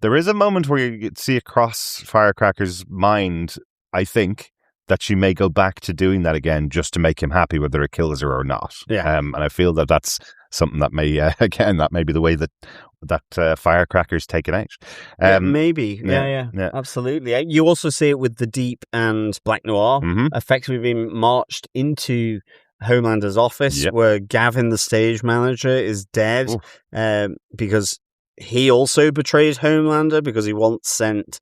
There is a moment where you see across Firecracker's mind, I think, that she may go back to doing that again just to make him happy, whether it kills her or not. And I feel that that's something that may, again, that may be the way that Firecracker's taken out. Maybe. Yeah, absolutely. You also see it with the Deep and Black Noir effectively being marched into Homelander's office where Gavin, the stage manager, is dead because he also betrayed Homelander because he once sent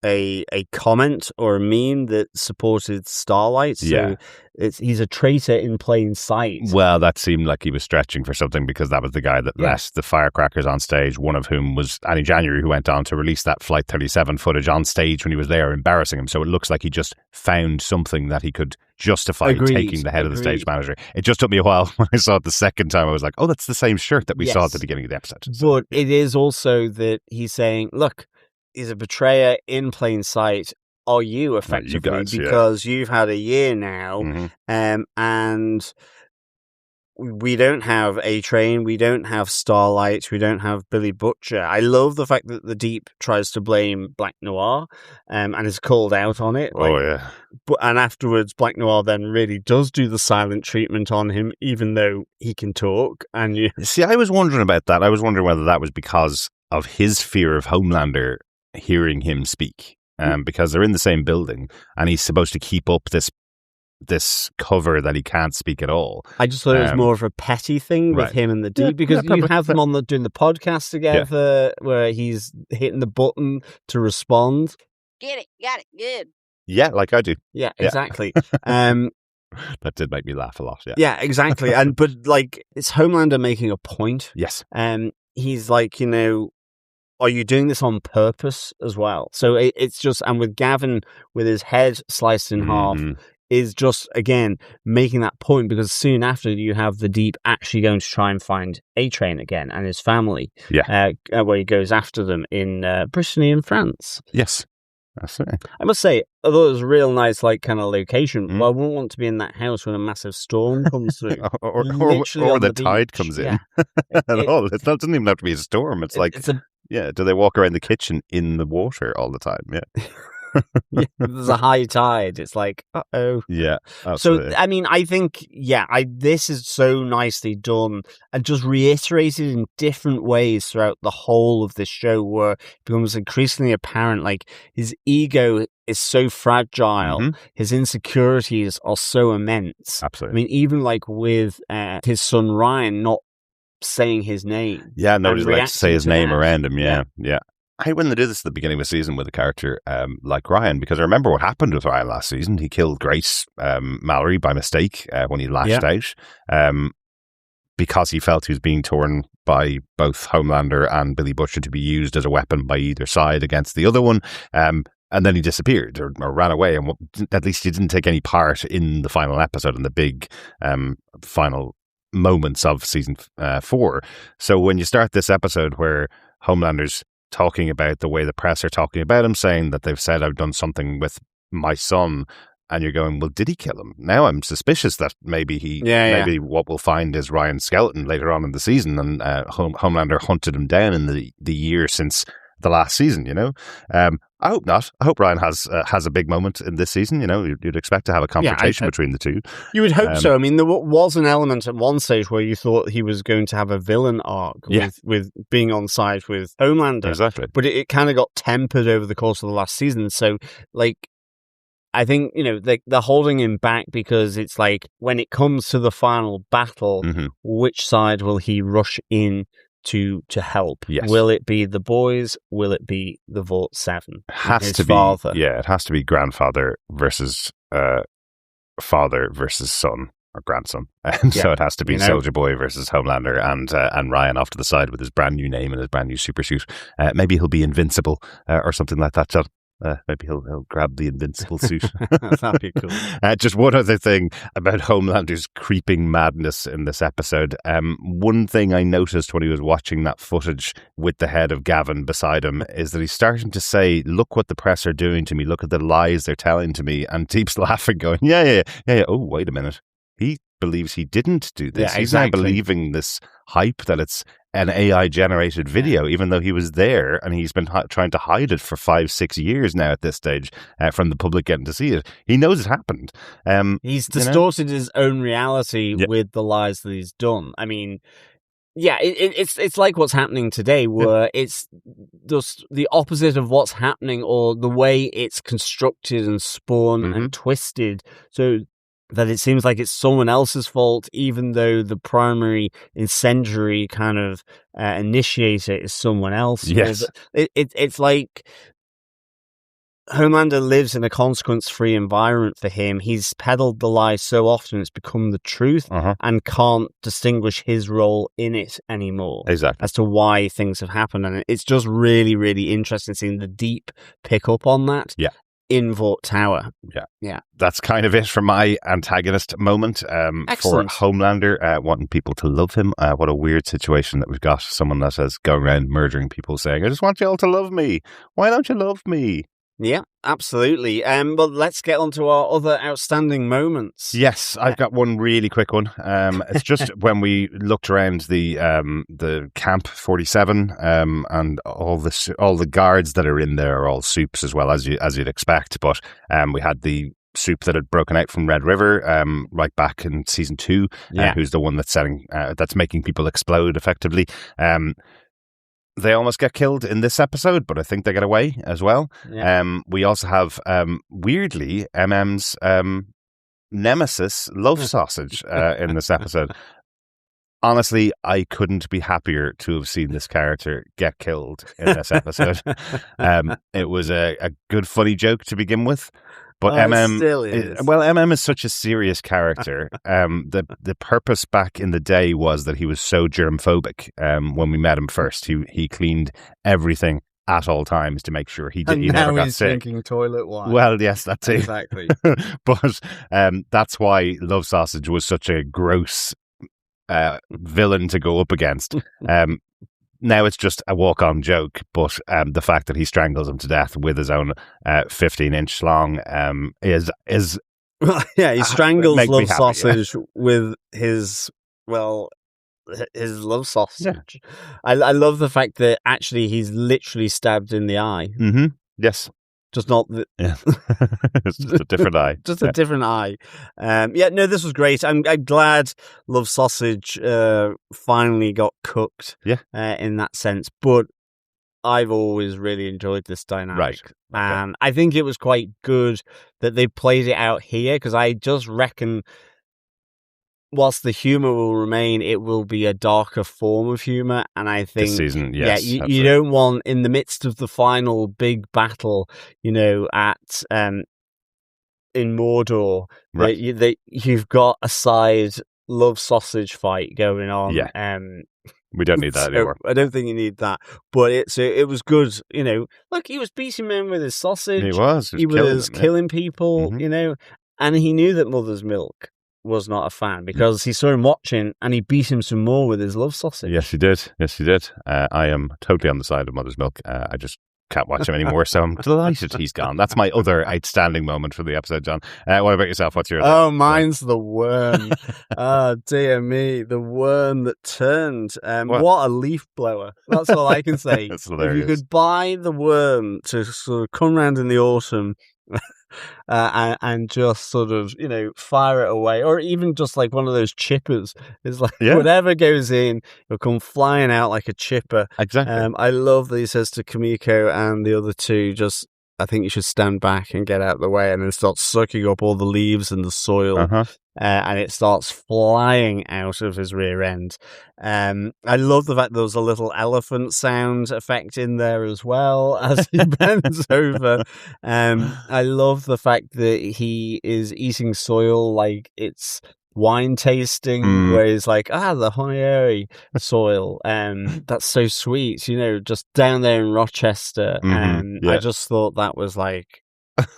a comment or a meme that supported Starlight. So he's a traitor in plain sight. Well, that seemed like he was stretching for something, because that was the guy that let the Firecrackers on stage, one of whom was Annie January, who went on to release that Flight 37 footage on stage when he was there, embarrassing him. So it looks like he just found something that he could justify taking the head of the stage manager. It just took me a while when I saw it the second time. I was like, oh, that's the same shirt that we saw at the beginning of the episode. But it is also that he's saying, look, he's a betrayer in plain sight. Are you effectively? You guys, because you've had a year now, and we don't have A-Train, we don't have Starlight, we don't have Billy Butcher. I love the fact that the Deep tries to blame Black Noir and is called out on it. And afterwards, Black Noir then really does do the silent treatment on him, even though he can talk. And see, I was wondering about that. I was wondering whether that was because of his fear of Homelander hearing him speak. Because they're in the same building, and he's supposed to keep up this cover that he can't speak at all. I just thought it was more of a petty thing with him and the Deep, because you have them on doing the podcast together where he's hitting the button to respond. Get it, got it, good. Yeah, like I do. Yeah, Yeah. exactly. That did make me laugh a lot. Yeah. Yeah, exactly. But like, it's Homelander making a point. Yes. He's like, are you doing this on purpose as well? So it's just, and with Gavin with his head sliced in half, is just, again, making that point, because soon after you have the Deep actually going to try and find A-Train again and his family. Yeah. Where he goes after them in Brittany in France. Yes. Absolutely. I must say, although it was a real nice, like, kind of location, well, I wouldn't want to be in that house when a massive storm comes through. or Literally the tide comes in. Yeah. It doesn't even have to be a storm. It's like, do they walk around the kitchen in the water all the time? Yeah. Yeah, there's a high tide. It's like, uh-oh. Yeah, absolutely. So, I mean, I think, this is so nicely done and just reiterated in different ways throughout the whole of this show, where it becomes increasingly apparent, like, his ego is so fragile, his insecurities are so immense. Absolutely. I mean, even like with his son Ryan not saying his name. Yeah, nobody likes to say his name around him. Yeah. I hate when they do this at the beginning of the season with a character like Ryan, because I remember what happened with Ryan last season. He killed Grace Mallory by mistake when he lashed out, because he felt he was being torn by both Homelander and Billy Butcher to be used as a weapon by either side against the other one. And then he disappeared or ran away, and at least he didn't take any part in the final episode and the big final moments of season 4. So when you start this episode where Homelander's talking about the way the press are talking about him, saying that they've said I've done something with my son, and you're going, well, did he kill him? Now I'm suspicious that maybe maybe what we'll find is Ryan's skeleton later on in the season, and Homelander hunted him down in the year since the last season. I hope not. I hope Ryan has a big moment in this season. You'd expect to have a confrontation between the two. You would hope so. I mean, there was an element at one stage where you thought he was going to have a villain arc with being on side with Homelander. Exactly. But it kind of got tempered over the course of the last season. So, like, I think, they're holding him back because it's like, when it comes to the final battle, which side will he rush in to help? Yes. Will it be the boys? Will it be the Vought 7? Has to father? Be. Yeah, it has to be grandfather versus father versus son or grandson. And so it has to be Soldier Boy versus Homelander, and Ryan off to the side with his brand new name and his brand new super suit. Maybe he'll be invincible or something like that, John. Maybe he'll grab the invincible suit. That'd be cool. Just one other thing about Homelander's creeping madness in this episode. One thing I noticed when he was watching that footage with the head of Gavin beside him is that he's starting to say, look what the press are doing to me. Look at the lies they're telling to me. And Deep's laughing, going, yeah. Oh, wait a minute. He believes he didn't do this. Yeah, exactly. He's now believing this hype that it's an AI-generated video, even though he was there, and he's been trying to hide it for 5-6 years now at this stage from the public getting to see it. He knows it happened. He's distorted his own reality with the lies that he's done. I mean, it's like what's happening today, where it's just the opposite of what's happening, or the way it's constructed and spun and twisted. So that it seems like it's someone else's fault, even though the primary incendiary kind of initiator is someone else. Yes. It's like Homelander lives in a consequence-free environment for him. He's peddled the lie so often it's become the truth, and can't distinguish his role in it anymore. Exactly. As to why things have happened. And it's just really, really interesting seeing the Deep pick up on that. Yeah. In Vought Tower. Yeah. That's kind of it for my antagonist moment. For Homelander, wanting people to love him. What a weird situation that we've got. Someone that is going around murdering people saying, I just want you all to love me. Why don't you love me? Yeah, absolutely. But let's get on to our other outstanding moments. Yes, I've got one really quick one. It's just when we looked around the Camp 47, and all the guards that are in there are all soups as well, as you'd expect. But we had the soup that had broken out from Red River, right back in season 2, who's the one that's making people explode effectively. They almost get killed in this episode, but I think they get away as well. Yeah. We also have, weirdly, MM's nemesis, Love Sausage, in this episode. Honestly, I couldn't be happier to have seen this character get killed in this episode. It was a good, funny joke to begin with. But it still is. MM is such a serious character. The purpose back in the day was that he was so germphobic. When we met him first, he cleaned everything at all times to make sure he never got sick. Drinking toilet wine. Well, yes, that too. Exactly. But that's why Love Sausage was such a gross villain to go up against. Now it's just a walk-on joke, but the fact that he strangles him to death with his own 15-inch long is yeah, he strangles Love happy, Sausage with his love sausage. Yeah. I love the fact that actually he's literally stabbed in the eye. Mm-hmm. Yes. Just not the... Yeah. It's just a different eye. Just a different eye. This was great. I'm glad Love Sausage finally got cooked in that sense. But I've always really enjoyed this dynamic. Right. And I think it was quite good that they played it out here, because I just reckon whilst the humor will remain, it will be a darker form of humor. And I think this season, yes, you don't want, in the midst of the final big battle, at in Mordor, right, that you've got a side Love Sausage fight going on. Yeah. We don't need that anymore. I don't think you need that. But it was good, Look, he was beating men with his sausage. He was killing people, mm-hmm. And he knew that Mother's Milk was not a fan, because he saw him watching and he beat him some more with his love sausage. Yes, he did. I am totally on the side of Mother's Milk. I just can't watch him anymore, so I'm delighted he's gone. That's my other outstanding moment for the episode, John. What about yourself? What's yours? Oh, mine's the worm. Oh, dear me. The worm that turned. What a leaf blower. That's all I can say. That's hilarious. If you could buy the worm to sort of come round in the autumn and just sort of, fire it away, or even just like one of those chippers. It's like whatever goes in, it'll come flying out like a chipper. Exactly. I love that he says to Kimiko and the other two, I think you should stand back and get out of the way, and then starts sucking up all the leaves and the soil, and it starts flying out of his rear end. I love the fact there was a little elephant sound effect in there as well as he bends over. I love the fact that he is eating soil like it's wine tasting, where he's like, the Honeary soil, that's so sweet, just down there in Rochester. I just thought that was like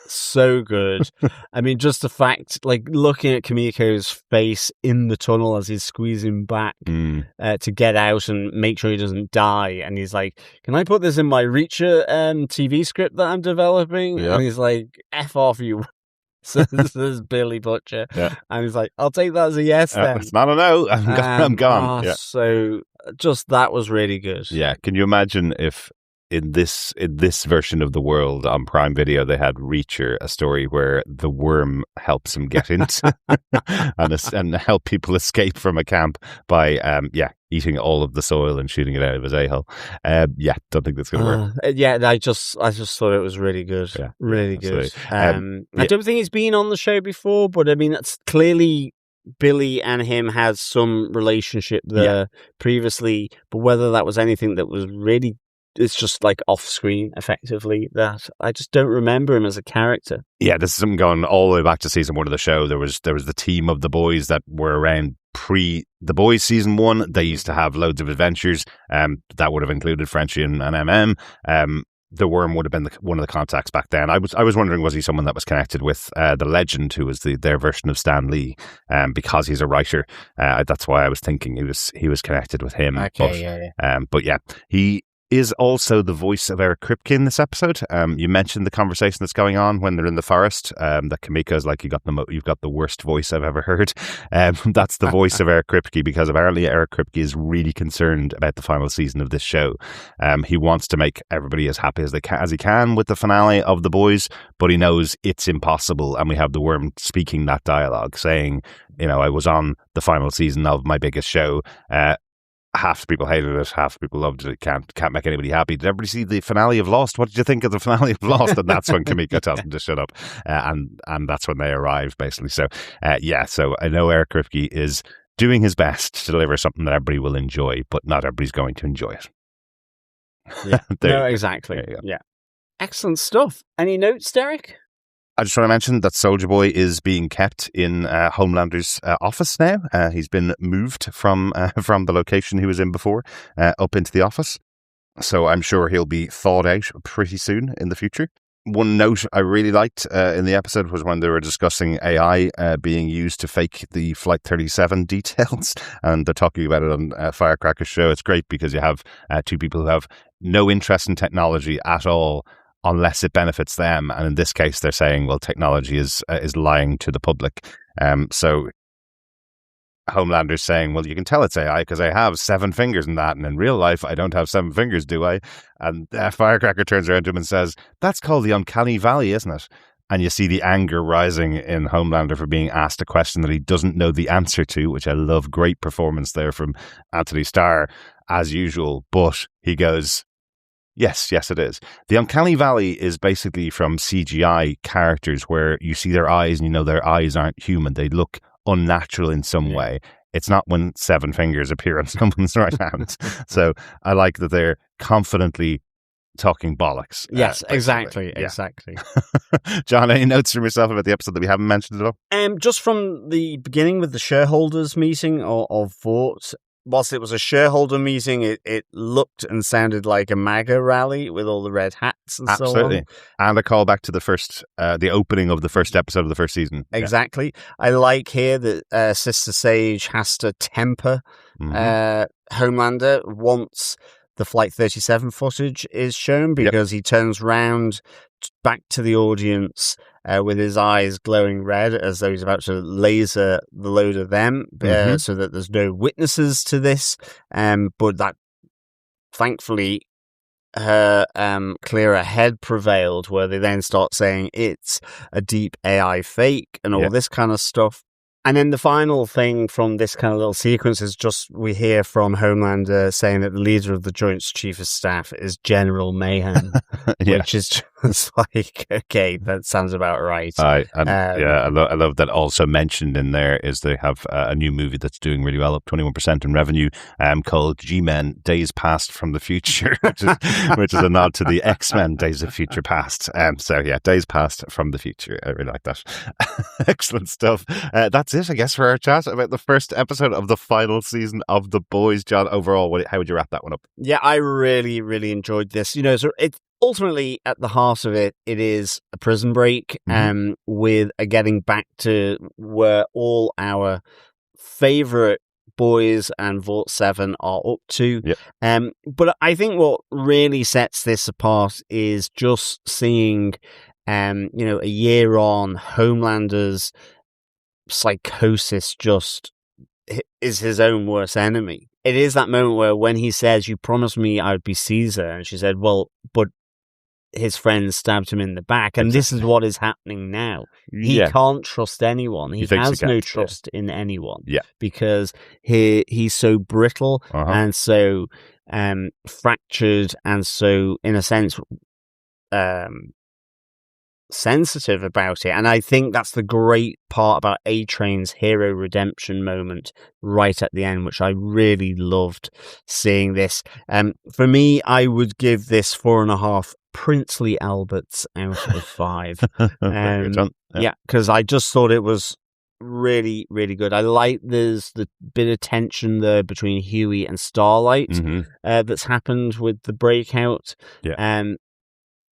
so good. I mean, just the fact, like, looking at Kimiko's face in the tunnel as he's squeezing back to get out and make sure he doesn't die, and he's like, can I put this in my Reacher TV script that I'm developing? And he's like, F off, you. So this is Billy Butcher, and he's like, I'll take that as a yes then. It's not a no. I'm gone. So just that was really good. Yeah. Can you imagine if in this version of the world on Prime Video they had Reacher, a story where the worm helps him get into and help people escape from a camp by eating all of the soil and shooting it out of his a-hole. Don't think that's going to work. I just thought it was really good. Yeah, really good. I don't think he's been on the show before, but I mean, that's clearly Billy and him had some relationship there previously, but whether that was anything that was really, it's just like off screen effectively, that I just don't remember him as a character. Yeah, this is something going all the way back to season 1 of the show. There was the team of the boys that were around pre The Boys season 1. They used to have loads of adventures. That would have included Frenchie and MM. The worm would have been one of the contacts back then. I was wondering, was he someone that was connected with the Legend, who was their version of Stan Lee, because he's a writer. That's why I was thinking he was connected with him. Okay, but he is also the voice of Eric Kripke in this episode. You mentioned the conversation that's going on when they're in the forest. That Kimiko's like, you've got the worst voice I've ever heard. That's the voice of Eric Kripke, because apparently Eric Kripke is really concerned about the final season of this show. He wants to make everybody as happy as he can with the finale of The Boys, but he knows it's impossible. And we have the worm speaking that dialogue, saying, I was on the final season of my biggest show. Half the people hated it, half the people loved it. Can't make anybody happy. Did everybody see the finale of Lost? What did you think of the finale of Lost? And that's when Kimiko tells them to shut up, and that's when they arrive, basically. So so I know Eric Kripke is doing his best to deliver something that everybody will enjoy, but not everybody's going to enjoy it. Yeah, no, exactly. Yeah, excellent stuff. Any notes, Darick? I just want to mention that Soldier Boy is being kept in Homelander's office now. He's been moved from the location he was in before up into the office. So I'm sure he'll be thawed out pretty soon in the future. One note I really liked in the episode was when they were discussing AI being used to fake the Flight 37 details, and they're talking about it on Firecracker's show. It's great because you have two people who have no interest in technology at all unless it benefits them. And in this case, they're saying, well, technology is lying to the public. So Homelander's saying, well, you can tell it's AI because I have 7 fingers in that, and in real life, I don't have 7 fingers, do I? And Firecracker turns around to him and says, that's called the uncanny valley, isn't it? And you see the anger rising in Homelander for being asked a question that he doesn't know the answer to, which I love. Great performance there from Anthony Starr, as usual. But he goes, yes, it is. The uncanny valley is basically from CGI characters where you see their eyes and you know their eyes aren't human. They look unnatural in some way. It's not when 7 fingers appear on someone's right hand. So I like that they're confidently talking bollocks. Yes, exactly. John, any notes from yourself about the episode that we haven't mentioned at all? Just from the beginning with the shareholders meeting of Vought, whilst it was a shareholder meeting, it looked and sounded like a MAGA rally with all the red hats and so on. And a callback to the opening of the first episode of the first season. Exactly. I like here that Sister Sage has to temper Homelander once the Flight 37 footage is shown, because he turns round back to the audience with his eyes glowing red as though he's about to laser the load of them, so that there's no witnesses to this. But that, thankfully, her clearer head prevailed, where they then start saying it's a deep AI fake and all this kind of stuff. And then the final thing from this kind of little sequence is just we hear from Homelander saying that the leader of the Joint Chief of Staff is General Mayhem, which is just like, okay, that sounds about right. I love that. Also mentioned in there is they have a new movie that's doing really well, up 21% in revenue, called G-Men Days Past from the Future, which is a nod to the X-Men Days of Future Past. Days Past from the Future. I really like that. Excellent stuff. That's it, I guess, for our chat about the first episode of the final season of The Boys. John, overall, how would you wrap that one up? Yeah, I really, really enjoyed this. So it's ultimately, at the heart of it, it is a prison break, with a getting back to where all our favourite boys and Vought 7 are up to. But I think what really sets this apart is just seeing, a year on, Homelander's psychosis just is his own worst enemy. It is that moment where when he says, "You promised me I would be Caesar," and she said, "Well, but his friends stabbed him in the back," and this is what is happening now. He can't trust anyone. He has no trust in anyone. Because he's so brittle and so fractured and so, in a sense, sensitive about it. And I think that's the great part about A-Train's hero redemption moment right at the end, which I really loved seeing this. For me, I would give this 4.5 princely Alberts out of 5. Because I just thought it was really, really good. I like there's the bit of tension there between Huey and Starlight that's happened with the breakout.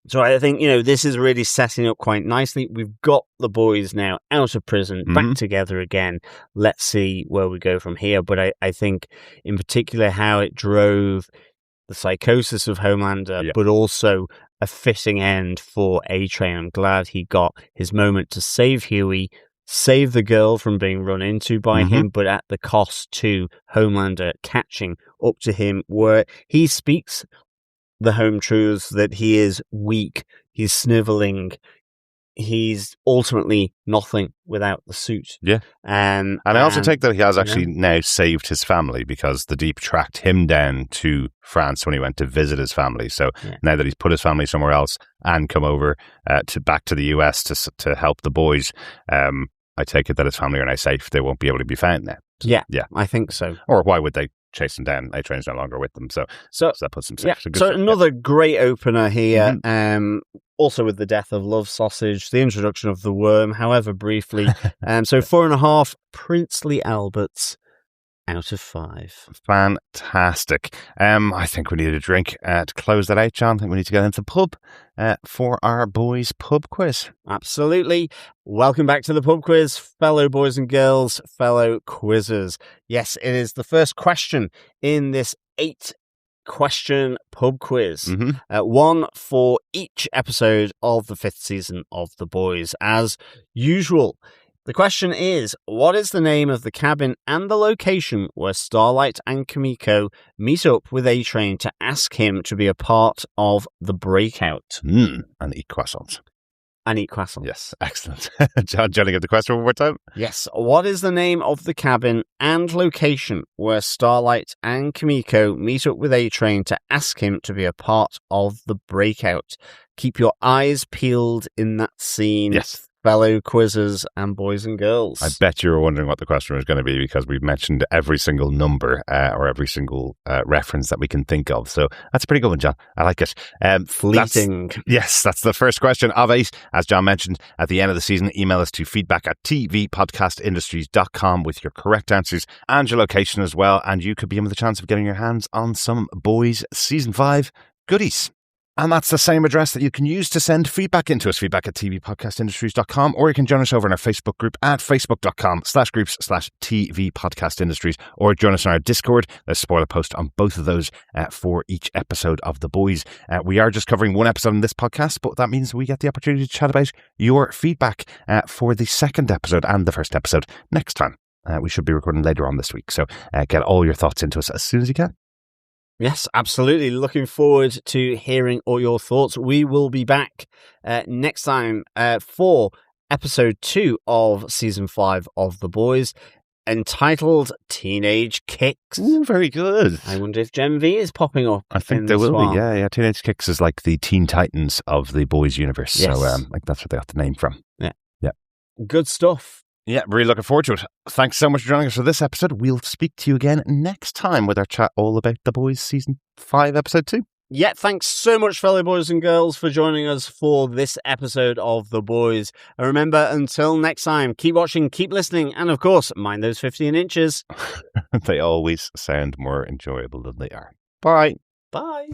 So I think, this is really setting up quite nicely. We've got the boys now out of prison, back together again. Let's see where we go from here. But I think in particular how it drove the psychosis of Homelander, but also a fitting end for A-Train. I'm glad he got his moment to save Huey, save the girl from being run into by him, but at the cost to Homelander catching up to him, where he speaks the home truths that he is weak, he's sniveling, he's ultimately nothing without the suit. And I also take that he has actually now saved his family, because the Deep tracked him down to France when he went to visit his family. So now that he's put his family somewhere else and come over back to the US to help the boys, I take it that his family are now safe. They won't be able to be found now. I think so. Or why would they chase them down. A-Train's no longer with them. So that puts them safe. Yeah. So, good So stuff, another great opener here. Also with the death of Love Sausage, the introduction of the worm, however briefly. So 4.5 princely Alberts out of 5. Fantastic. I think we need a drink to close that out, John. I think we need to get into the pub for our boys' pub quiz. Absolutely. Welcome back to the pub quiz, fellow boys and girls, fellow quizzers. Yes, it is the first question in this 8-question pub quiz. One for each episode of the 5th season of The Boys, as usual. The question is, what is the name of the cabin and the location where Starlight and Kimiko meet up with A-Train to ask him to be a part of the breakout? And eat croissants. And eat croissants. Yes, excellent. John, do you want to give the question one more time? Yes. What is the name of the cabin and location where Starlight and Kimiko meet up with A-Train to ask him to be a part of the breakout? Keep your eyes peeled in that scene. Yes. Fellow quizzers and boys and girls. I bet you were wondering what the question was going to be, because we've mentioned every single number or every single reference that we can think of. So that's a pretty good one, John. I like it. Fleeting. That's the first question of 8. As John mentioned, at the end of the season, email us to feedback@tvpodcastindustries.com with your correct answers and your location as well. And you could be in with a chance of getting your hands on some Boys Season 5 goodies. And that's the same address that you can use to send feedback into us, feedback@tvpodcastindustries.com, or you can join us over in our Facebook group at facebook.com/groups/tvpodcastindustries, or join us on our Discord. There's a spoiler post on both of those for each episode of The Boys. We are just covering one episode in this podcast, but that means we get the opportunity to chat about your feedback for the second episode and the first episode next time. We should be recording later on this week, so get all your thoughts into us as soon as you can. Yes, absolutely. Looking forward to hearing all your thoughts. We will be back next time for episode 2 of season 5 of The Boys, entitled Teenage Kicks. Ooh, very good. I wonder if Gen V is popping up. I think there will be. Yeah. Teenage Kicks is like the Teen Titans of the Boys universe. Yes. So that's where they got the name from. Yeah. Yeah. Good stuff. Yeah, really looking forward to it. Thanks so much for joining us for this episode. We'll speak to you again next time with our chat all about The Boys Season 5, Episode 2. Yeah, thanks so much, fellow boys and girls, for joining us for this episode of The Boys. And remember, until next time, keep watching, keep listening, and of course, mind those 15 inches. They always sound more enjoyable than they are. Bye. Bye.